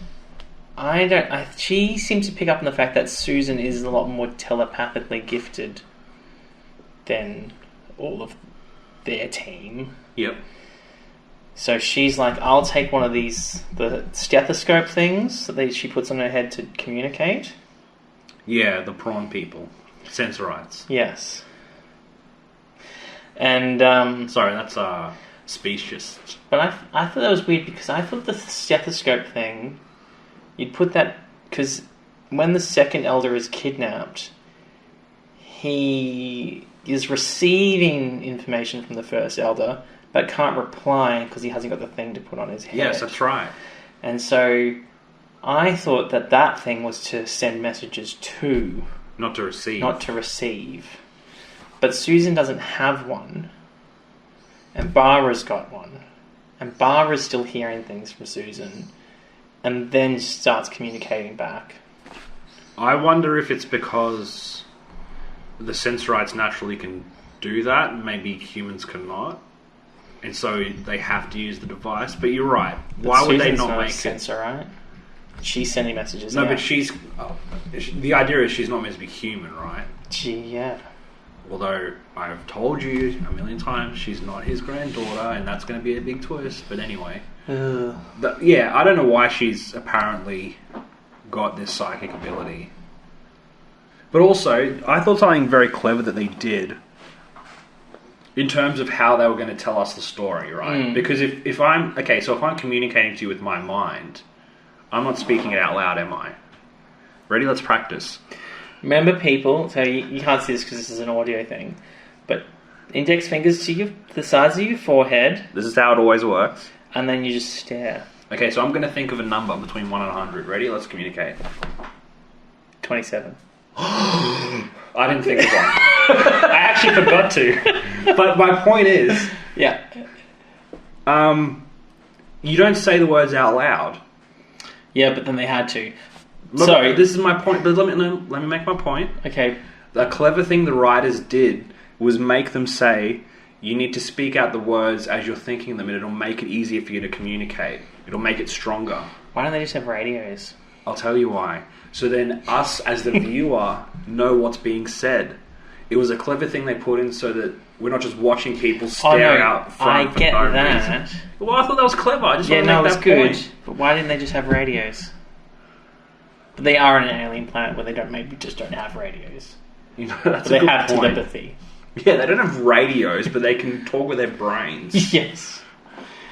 she seems to pick up on the fact that Susan is a lot more telepathically gifted than all of their team. Yep. So she's like, I'll take one of the stethoscope things that she puts on her head to communicate. Yeah, the prawn people. Sensorites. Yes. And, sorry, that's speciesists. But I thought that was weird because I thought the stethoscope thing, you'd put that, because when the second elder is kidnapped, he is receiving information from the first elder, but can't reply because he hasn't got the thing to put on his head. Yes, that's right. And so I thought that thing was to send messages to. Not to receive. Not to receive. But Susan doesn't have one. And Barbara's got one. And Barbara's still hearing things from Susan. And then starts communicating back. I wonder if it's because the Sensorites naturally can do that, and maybe humans cannot. And so they have to use the device. But you're right. Why would they not make it? Sensorite. She's sending messages No, out. but she's... the idea is she's not meant to be human, right? Yeah. Although, I've told you a million times, she's not his granddaughter, and that's going to be a big twist. But anyway. But, yeah, I don't know why she's apparently got this psychic ability. But also, I thought something very clever that they did in terms of how they were going to tell us the story, right? Because if I'm... Okay, so if I'm communicating to you with my mind, I'm not speaking it out loud, am I? Ready? Let's practice. Remember, people, so you can't see this because this is an audio thing, but index fingers to the size of your forehead. This is how it always works. And then you just stare. Okay, so I'm going to think of a number between 1 and 100. Ready? Let's communicate. 27. I didn't think of one. I actually forgot to. But my point is... Yeah. You don't say the words out loud. Yeah, but then they had to. Look, So this is my point, but let me make my point. Okay. A clever thing the writers did was make them say, you need to speak out the words as you're thinking them, and it'll make it easier for you to communicate. It'll make it stronger. Why don't they just have radios? I'll tell you why. So then us, as the viewer, know what's being said. It was a clever thing they put in so that we're not just watching people stare out front. I get that. Reason. Well, I thought that was clever. I just want to it make was that good. point. But why didn't they just have radios? But they are on an alien planet where they just don't have radios. You know, that's But a they good have point. telepathy. Yeah, they don't have radios, but they can talk with their brains. Yes.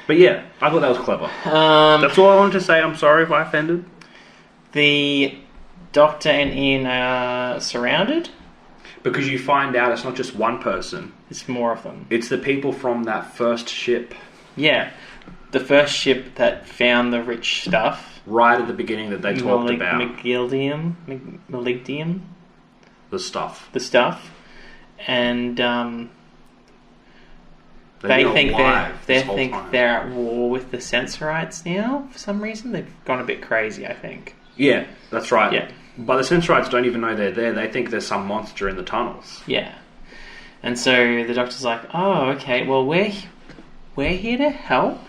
But yeah, I thought that was clever. That's all I wanted to say. I'm sorry if I offended. The Doctor and Ian are surrounded. Because you find out it's not just one person. It's more of them. It's the people from that first ship. Yeah. The first ship that found the rich stuff. Right at the beginning that they talked about. Maligdium. The stuff. The stuff. And they think they're at war with the Sensorites now for some reason. They've gone a bit crazy, I think. Yeah, that's right. Yeah. But the Sensorites don't even know they're there. They think there's some monster in the tunnels. Yeah. And so the Doctor's like, oh, okay, well, we're here to help,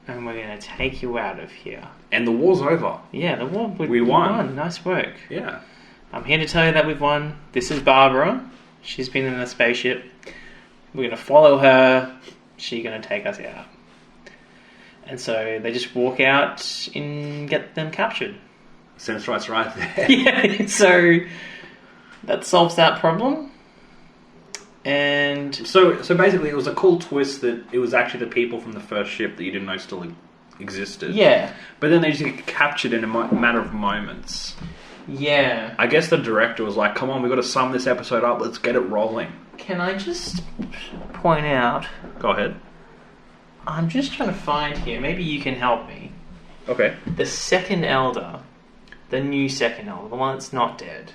and we're going to take you out of here. And the war's over. Yeah, the war. We won. Nice work. Yeah. I'm here to tell you that we've won. This is Barbara. She's been in a spaceship. We're going to follow her. She's going to take us out. And so they just walk out and get them captured. Sensorites right there. Yeah, so that solves that problem. And So basically it was a cool twist that it was actually the people from the first ship that you didn't know still existed. yeah. But then they just get captured in a matter of moments. Yeah. I guess the director was like, come on, we've got to sum this episode up. Let's get it rolling. Can I just point out... Go ahead. I'm just trying to find here. Maybe you can help me. Okay. The second elder, the new second elder, the one that's not dead.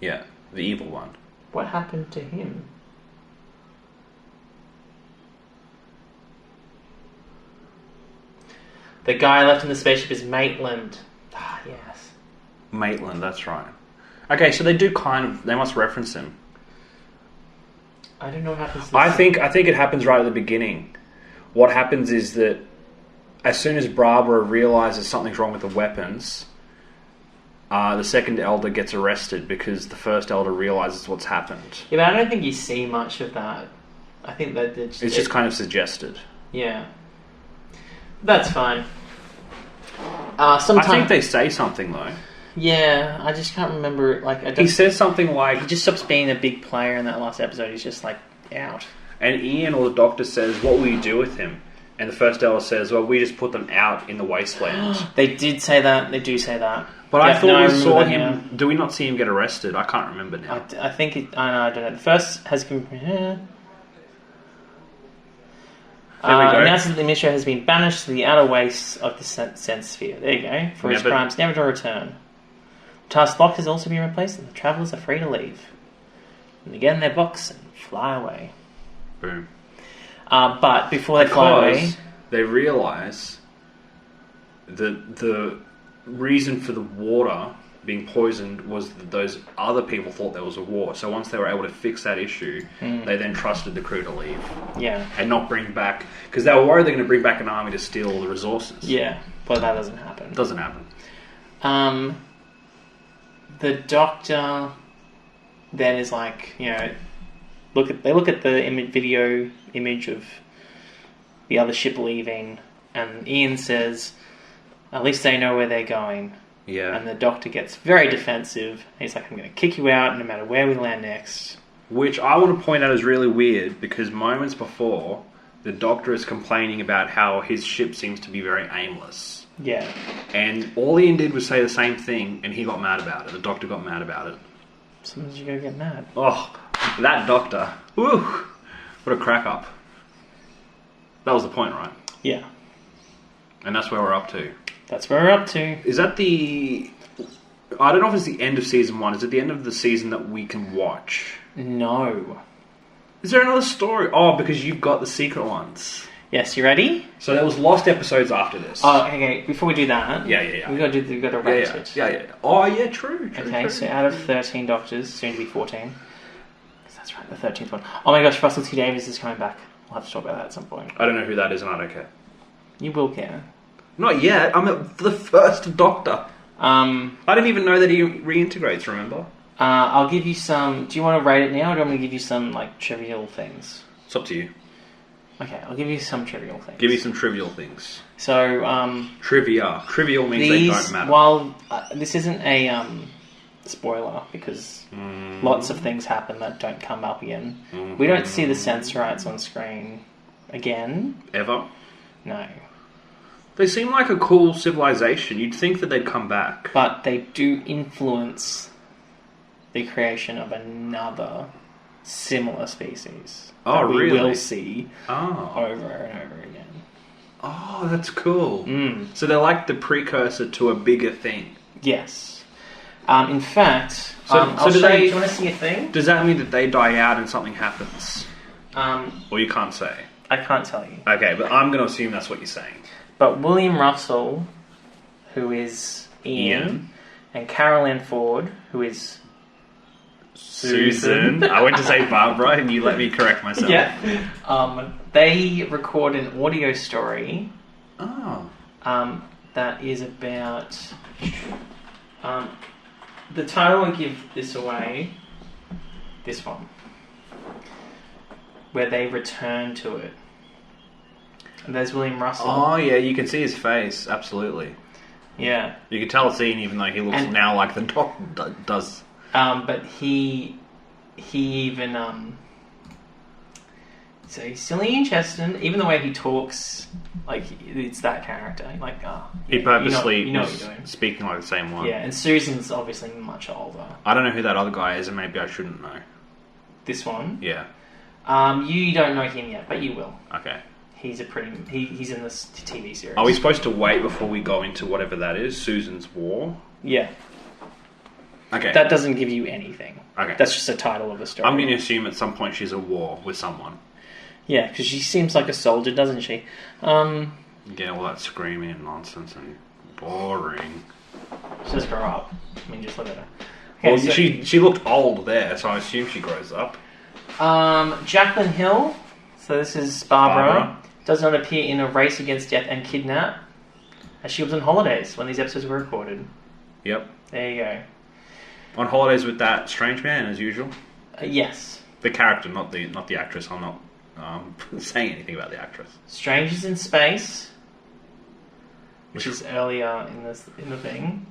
Yeah, the evil one. What happened to him? The guy left in the spaceship is Maitland. Ah, yes. Maitland, that's right. Okay, so they must reference him. I don't know what happens to I think it happens right at the beginning. What happens is that as soon as Barbara realizes something's wrong with the weapons, the second elder gets arrested because the first elder realizes what's happened. Yeah, but I don't think you see much of that. I think that It's just kind of suggested. Yeah. That's fine. I think they say something though. Yeah, I just can't remember. He says something like, he just stops being a big player in that last episode. He's just like out. and Ian or the doctor says, "What will you do with him?" And the first elder says, "Well, we just put them out in the wasteland." They did say that. They do say that. But I thought we saw remember him. that, yeah. Do we not see him get arrested? I can't remember now. I think it. I don't know. The first has. Announces that the Administrator has been banished to the outer wastes of the sense sphere. There you go. For his crimes never to return. The task lock has also been replaced and the travellers are free to leave. And they get in their box and fly away. Boom. But before they fly away... they realise that the reason for the water being poisoned was that those other people thought there was a war. So once they were able to fix that issue, they then trusted the crew to leave. Yeah. And not bring back... Because they were worried they're going to bring back an army to steal all the resources. Yeah, but that doesn't happen. It doesn't happen. The doctor then is like, they look at the video image of the other ship leaving, and Ian says, at least they know where they're going. Yeah. And the doctor gets very defensive. He's like, I'm going to kick you out no matter where we land next. Which I want to point out is really weird, because moments before, the doctor is complaining about how his ship seems to be very aimless. Yeah. And all Ian did was say the same thing, and he got mad about it. The doctor got mad about it. Sometimes you go get mad. Oh, that doctor. Woo! What a crack up. That was the point, right? Yeah. And that's where we're up to. That's where we're up to. Is that the... I don't know if it's the end of season 1. Is it the end of the season that we can watch? No. Is there another story? Oh, because you've got the secret ones. Yes, you ready? So there was lost episodes after this. Oh, okay. Before we do that, Yeah. we got to rate it. Yeah. Oh, yeah. True. Okay, so out of 13 Doctors, soon to be 14. 'Cause that's right, the 13th one. Oh my gosh, Russell T Davies is coming back. We'll have to talk about that at some point. I don't know who that is, and I don't care. You will care. Not yet. I'm at the first Doctor. I didn't even know that he reintegrates. Remember? I'll give you some. Do you want to rate it now, or do you want me to give you some trivial things? It's up to you. Okay, I'll give you some trivial things. Give me some trivial things. So, Trivia. Trivial means they don't matter. While this isn't a spoiler, because lots of things happen that don't come up again. We don't see the Sensorites on screen again. Ever? No. They seem like a cool civilization. You'd think that they'd come back. But they do influence the creation of another similar species. Oh, that we really? will see over and over again. Oh, that's cool. So they're like the precursor to a bigger thing. Yes. In fact, So I'll do show you. they- Do you want to see a thing? Does that mean that they die out and something happens? Or you can't say? I can't tell you. Okay, but I'm going to assume that's what you're saying. But William Russell, who is Ian, and Carol Ann Ford, who is Susan. I went to say Barbara, and you let me correct myself. Yeah. They record an audio story. Oh. That is about. The title will give this away. This one, where they return to it. And there's William Russell. Oh, yeah, you can see his face, absolutely. Yeah. You can tell it's Ian, even though he looks now like the Doctor does. But he even so he's still Ian Cheston, even the way he talks, like it's that character. Like He purposely you know what was you're doing. speaking like the same one. Yeah, and Susan's obviously much older. I don't know who that other guy is, and maybe I shouldn't know. This one, Yeah. you don't know him yet, but you will. Okay. He's he's in this TV series. Are we supposed to wait before we go into whatever that is? Susan's War? Yeah. Okay. That doesn't give you anything. Okay. That's just the title of the story. I'm going to assume at some point she's at war with someone. Yeah, because she seems like a soldier, doesn't she? Yeah, all that screaming and nonsense and boring. Just grow up. I mean, just look at her. Well, Okay, so, she looked old there, so I assume she grows up. Jacqueline Hill, so this is Barbara, Barbara. does not appear in A Race Against Death and Kidnap, as she was on holidays when these episodes were recorded. Yep. There you go. On holidays with that strange man, as usual. Yes. The character, not the actress. I'm not saying anything about the actress. Strangers in Space, which is earlier in the thing,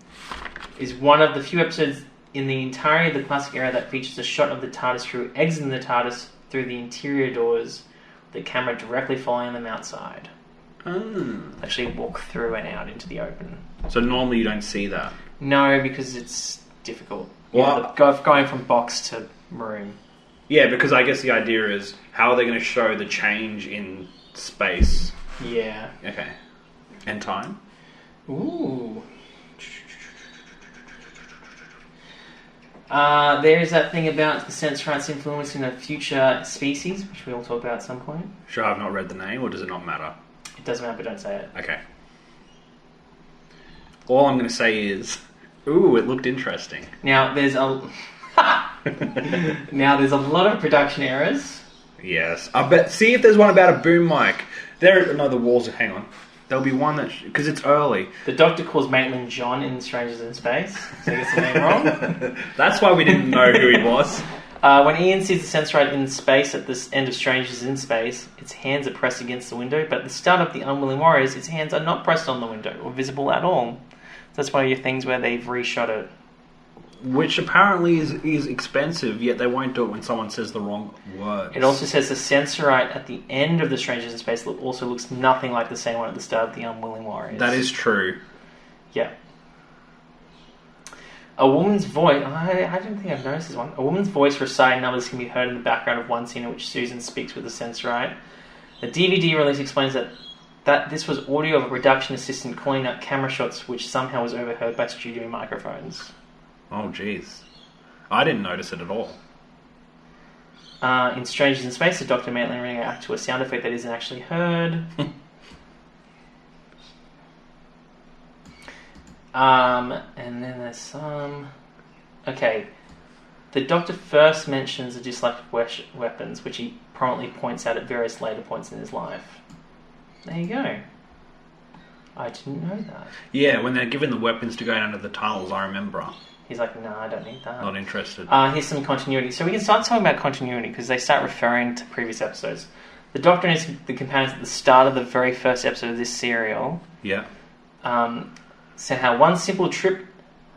is one of the few episodes in the entirety of the classic era that features a shot of the TARDIS crew exiting the TARDIS through the interior doors, with the camera directly following them outside. Oh. Actually walk through and out into the open. So normally you don't see that. No, because it's difficult. Well, Going from box to room. Yeah, because I guess the idea is, how are they going to show the change in space? Yeah. Okay. And time? Ooh. There's that thing about the Sensorites influencing a future species, which we'll talk about at some point. Sure, I've not read the name, or does it not matter? It doesn't matter, but don't say it. Okay. All I'm going to say is, ooh, it looked interesting. Now, there's a lot of production errors. Yes. I bet. See if there's one about a boom mic. The walls are. Hang on. There'll be one that because it's early. The Doctor calls Maitland John in Strangers in Space, so he gets the name wrong. That's why we didn't know who he was. When Ian sees the Sensorite in space at this end of Strangers in Space, its hands are pressed against the window, but at the start of The Unwilling Warriors, its hands are not pressed on the window or visible at all. So that's one of your things where they've reshot it. Which apparently is expensive, yet they won't do it when someone says the wrong words. It also says the Sensorite at the end of the Strangers in Space also looks nothing like the same one at the start of The Unwilling Warriors. That is true. Yeah. A woman's voice... I don't think I've noticed this one. A woman's voice reciting numbers can be heard in the background of one scene in which Susan speaks with the Sensorite. The DVD release explains that this was audio of a production assistant calling out camera shots which somehow was overheard by studio microphones. Oh, jeez. I didn't notice it at all. In Strangers in Space, the Doctor may react to a sound effect that isn't actually heard. And then there's some... Okay. The Doctor first mentions the dislike of weapons, which he prominently points out at various later points in his life. There you go. I didn't know that. Yeah, when they're given the weapons to go down to the tunnels, I remember. He's like, no, I don't need that. Not interested. Here's some continuity. So we can start talking about continuity because they start referring to previous episodes. The Doctor and the companions at the start of the very first episode of this serial Yeah. said how one simple trip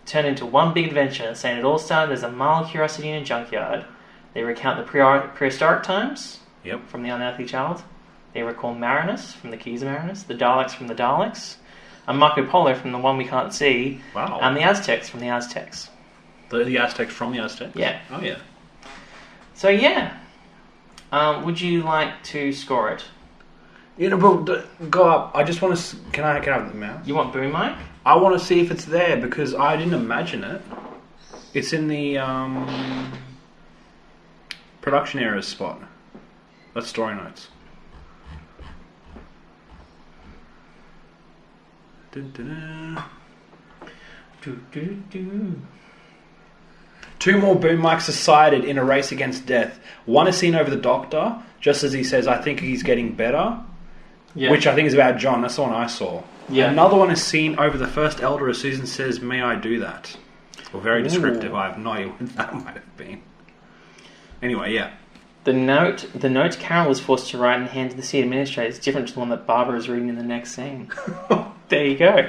turned into one big adventure, saying it all started as a mild curiosity in a junkyard. They recount the prehistoric times Yep. from the Unearthly Child. They recall Marinus from the Keys of Marinus, the Daleks from the Daleks, and Marco Polo from the one we can't see, Wow. and the Aztecs from the Aztecs. The Aztecs from the Aztecs? Yeah. Oh, yeah. So yeah, would you like to score it? You know, but go up. I just want to... Can I have the mouse? You want Boom Mike? I want to see if it's there because I didn't imagine it. It's in the production errors spot. That's story notes. Dun-dun-dun. Two more boom mics are sighted in A Race Against Death. One is seen over the Doctor, just as he says, I think he's getting better. Yeah. Which I think is about John. That's the one I saw. Yeah. Another one is seen over the first Elder as Susan says, may I do that? Well, very descriptive. Ooh. I have no idea what that might have been. Anyway, yeah. The note Carol was forced to write and hand to the seat administrator is different to the one that Barbara is reading in the next scene. There you go.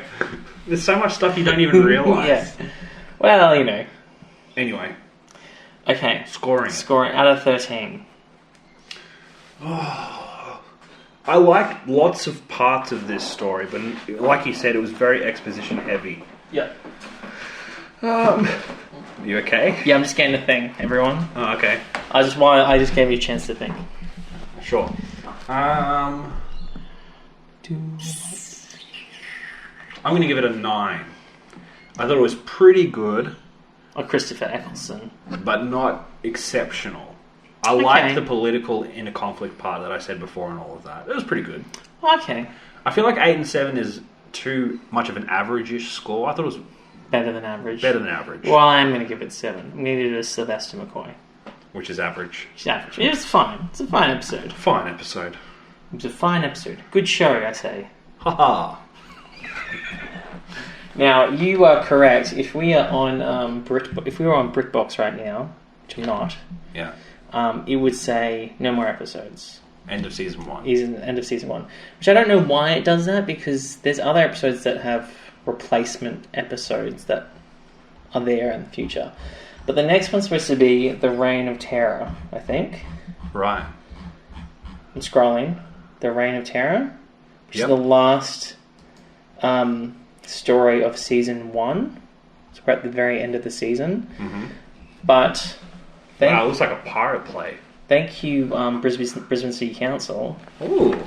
There's so much stuff you don't even realise. Yeah. Well, you know. Anyway. Okay. Scoring. Scoring out of 13. I liked lots of parts of this story, but like you said, it was very exposition heavy. Yeah. You okay? Yeah, I'm just getting a thing, everyone. Oh, okay. I just gave you a chance to think. Sure. I'm going to give it a 9. I thought it was pretty good. Or Christopher Eccleston. but not exceptional. I Okay. liked the political inner conflict part that I said before and all of that. It was pretty good. Okay. I feel like 8 and 7 is too much of an average-ish score. I thought it was Better than average. better than average, Well, I'm going to give it 7. I'm going to give it to Sylvester McCoy. which is average. It's average. It's fine. It's a fine episode. Fine episode. It's a fine episode. Good show, I say. Haha. Now, you are correct. If we are on if we were on BritBox right now, which I'm not, Yeah. it would say no more episodes. End of season 1. Is the end of season 1, which I don't know why it does that, because there's other episodes that have replacement episodes that are there in the future. But the next one's supposed to be The Reign of Terror, I think. Right. I'm scrolling. The Reign of Terror, which is Yep. the last story of season 1. So we're at the very end of the season. Mm-hmm. But Wow, it looks like a pirate play. thank you, Brisbane City Council. Ooh.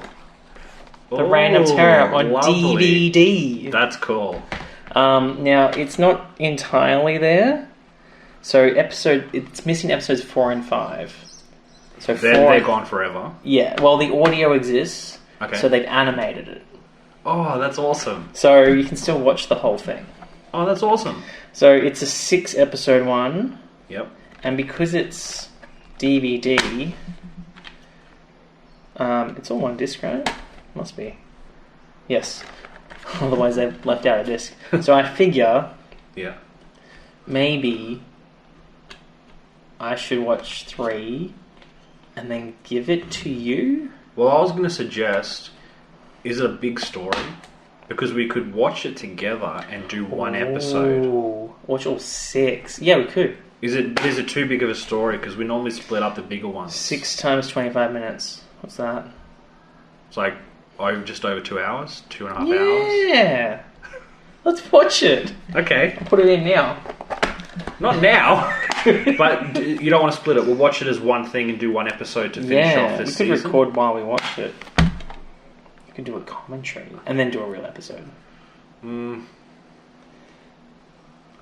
The Reign of Terror on lovely. DVD. That's cool. Now, it's not entirely there. So it's missing episodes 4 and 5. So They're gone forever. Yeah, well, the audio exists, Okay. so they've animated it. Oh, that's awesome. So you can still watch the whole thing. Oh, that's awesome. So it's a 6-episode one, Yep. and because it's DVD, it's all one disc, right? Must be. Yes. Otherwise they've left out a disc. So I figure Yeah. maybe I should watch 3 and then give it to you. Well, I was going to suggest, is it a big story? Because we could watch it together and do one episode. Ooh, watch all 6. Yeah, we could. Is it too big of a story? Because we normally split up the bigger ones. 6 times 25 minutes. What's that? It's like just over 2 hours, 2.5 hours. Yeah. Let's watch it. Okay, I'll put it in now. not now, but you don't want to split it. We'll watch it as one thing and do one episode to finish off We this could season. record while we watch it. You could do a commentary and then do a real episode. Mm,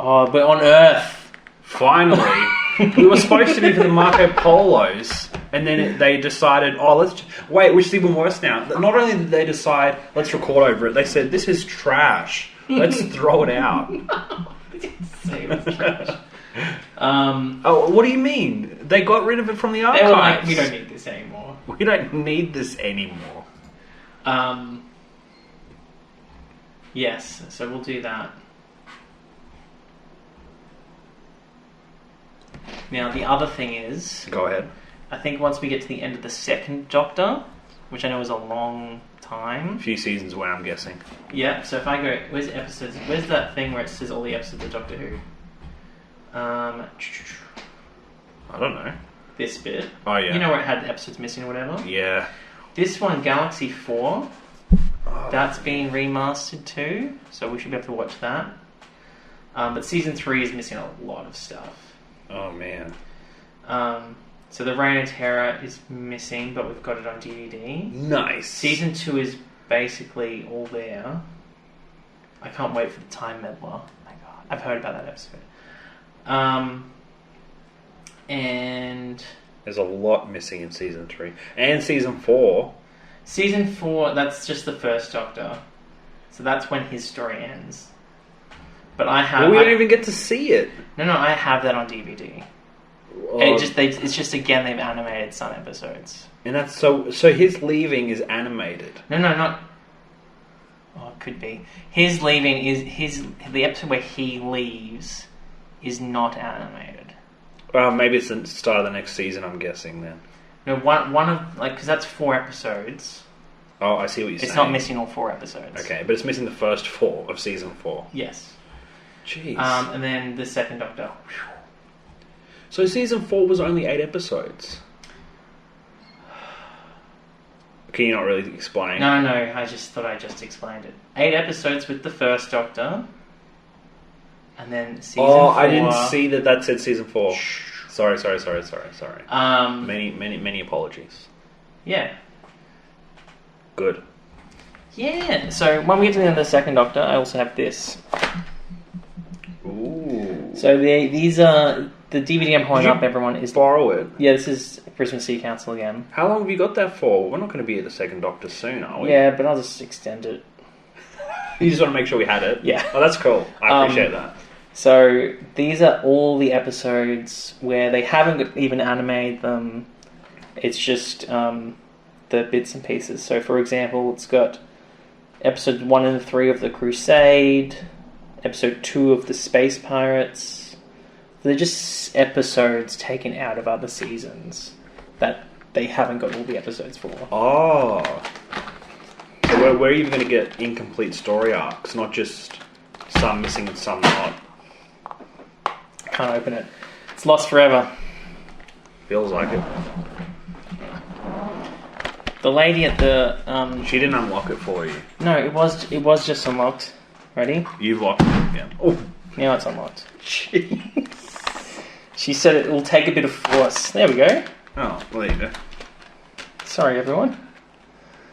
Oh, but on Earth. finally, we were supposed to be for the Marco Polos, and then they decided, wait, which is even worse now. Not only did they decide, let's record over it, they said, this is trash. Let's throw it out. Oh, what do you mean? They got rid of it from the They were like, archives. we don't need this anymore. We don't need this anymore. Yes, so we'll do that. Now, the other thing is, Go ahead. I think once we get to the end of the second Doctor, which I know is a long time. A few seasons away, I'm guessing. Yeah, so if I go, where's that thing where it says all the episodes of Doctor Who? I don't know. This bit. Oh, yeah. You know where it had episodes missing or whatever? Yeah. This one, Galaxy 4, that's been remastered too, so we should be able to watch that. But Season 3 is missing a lot of stuff. Oh, man. So The Reign of Terror is missing, but we've got it on DVD. Nice. Season 2 is basically all there. I can't wait for the Time Meddler. Oh my God, I've heard about that episode. And There's a lot missing in Season 3. And Season 4. Season 4, that's just the first Doctor. So that's when his story ends. But I have... Well, we don't even get to see it. No, I have that on DVD. Oh, And it's just, again, they've animated some episodes. and that's so his leaving is animated. No, not... Oh, it could be. His leaving is... The episode where he leaves is not animated. Well, maybe it's the start of the next season, I'm guessing, then. No, one of... Like, because that's 4 episodes. Oh, I see what you're saying. It's not missing all 4 episodes. Okay, but it's missing the first 4 of Season 4. Yes. Jeez. And then the second Doctor. So Season 4 was only 8 episodes. Can you not really explain? No, I just thought I just explained it. 8 episodes with the first Doctor. And then Season 4... I didn't see that said Season 4. Sorry. Many apologies. Yeah. Good. Yeah. So when we get to the end of the second Doctor, I also have this. Ooh. So these are the DVD I'm holding Did you up. Everyone is Borrow it. Yeah, this is Christmas Sea Council again. How long have you got that for? We're not going to be at the second Doctor soon, are we? Yeah, but I'll just extend it. You just want to make sure we had it? Yeah. Oh, that's cool. I appreciate that. So these are all the episodes where they haven't even animated them. It's just the bits and pieces. So, for example, it's got episodes 1 and 3 of The Crusade, episode 2 of The Space Pirates. They're just episodes taken out of other seasons that they haven't got all the episodes for. Oh. So we're even going to get incomplete story arcs, not just some missing and some not. Can't open it. It's lost forever. Feels like it. The lady at the She didn't unlock it for you. no, it was just unlocked. Ready? You've locked it again. Oh. Now it's unlocked. Jeez. She said it will take a bit of force. There we go. Oh, well, there you go. Sorry, everyone.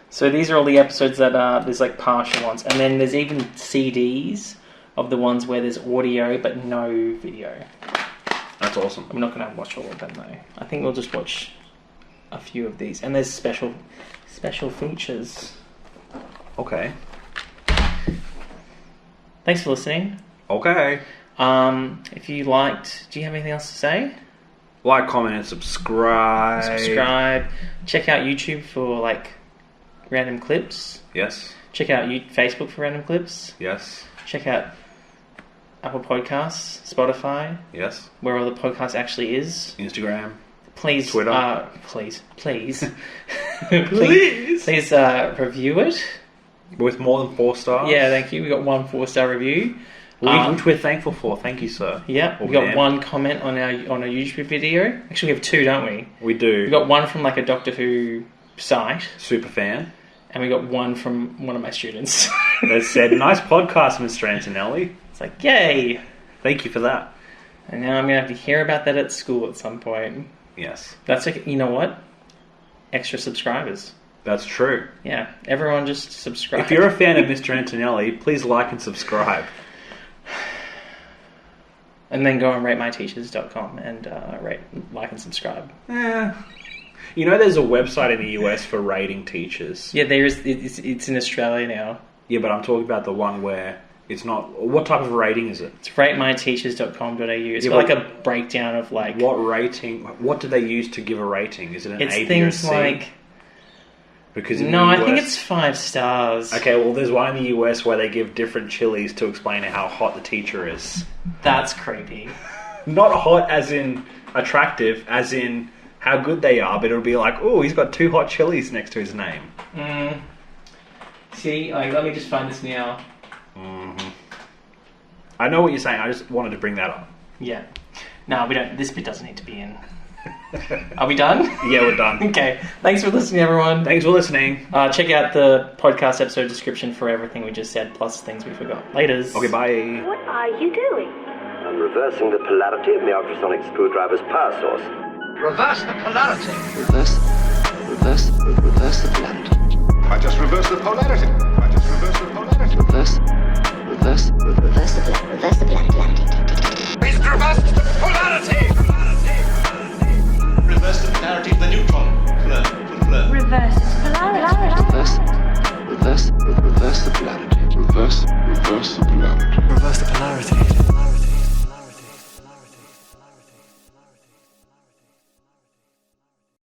So these are all the episodes that there's like partial ones, and then there's even CDs of the ones where there's audio but no video. That's awesome. I'm not going to watch all of them though. I think we'll just watch a few of these, and there's special features. Okay. Thanks for listening. Okay. If you liked, do you have anything else to say? Like, comment, and subscribe. Subscribe. Check out YouTube for like random clips. Yes. Check out Facebook for random clips. Yes. Check out Apple Podcasts, Spotify, Yes. where all the podcast actually is. Instagram. Please, Twitter. please, Please. review it. With more than 4 stars. Yeah, thank you. We got 1 4-star review. Which we're thankful for. Thank you, sir. Yeah, we got 1 comment on our YouTube video. Actually, we have 2, don't we? We do. We got 1 from like a Doctor Who site, Super fan. and we got 1 from one of my students. That said, nice podcast, Mr. Antonelli. It's like, yay! Thank you for that. And now I'm gonna have to hear about that at school at some point. Yes. That's like, you know what? Extra subscribers. That's true. Yeah, everyone just subscribe. If you're a fan of Mr. Antonelli, please like and subscribe. And then go on ratemyteachers.com and like and subscribe. You know there's a website in the US for rating teachers. Yeah, there is. It's in Australia now. Yeah, but I'm talking about the one where it's not... What type of rating is it? It's ratemyteachers.com.au. It's Yeah, got like but a breakdown of like... What rating... What do they use to give a rating? Is it an It's A, B, or things C? like... Because in No, the I US think it's 5 stars. Okay, well, there's one in the US where they give different chilies to explain how hot the teacher is. That's creepy. Not hot as in attractive, as in how good they are, but it'll be like, oh, he's got 2 hot chilies next to his name. See, like, let me just find this now. Mm-hmm. I know what you're saying, I just wanted to bring that up. Yeah. No, we don't. This bit doesn't need to be in. Are we done? Yeah, we're done. Okay. Thanks for listening, everyone. Thanks for listening. Check out the podcast episode description for everything we just said, plus things we forgot. Laters. Okay, bye. What are you doing? I'm reversing the polarity of my ultrasonic screwdriver's power source. Reverse the polarity. Reverse the polarity. I just reversed the polarity. I just reversed the polarity. Reverse the polarity. He's reversed the polarity. Reverse the polarity of the neutron. Reverse polarity. Reverse the polarity. Reverse the polarity.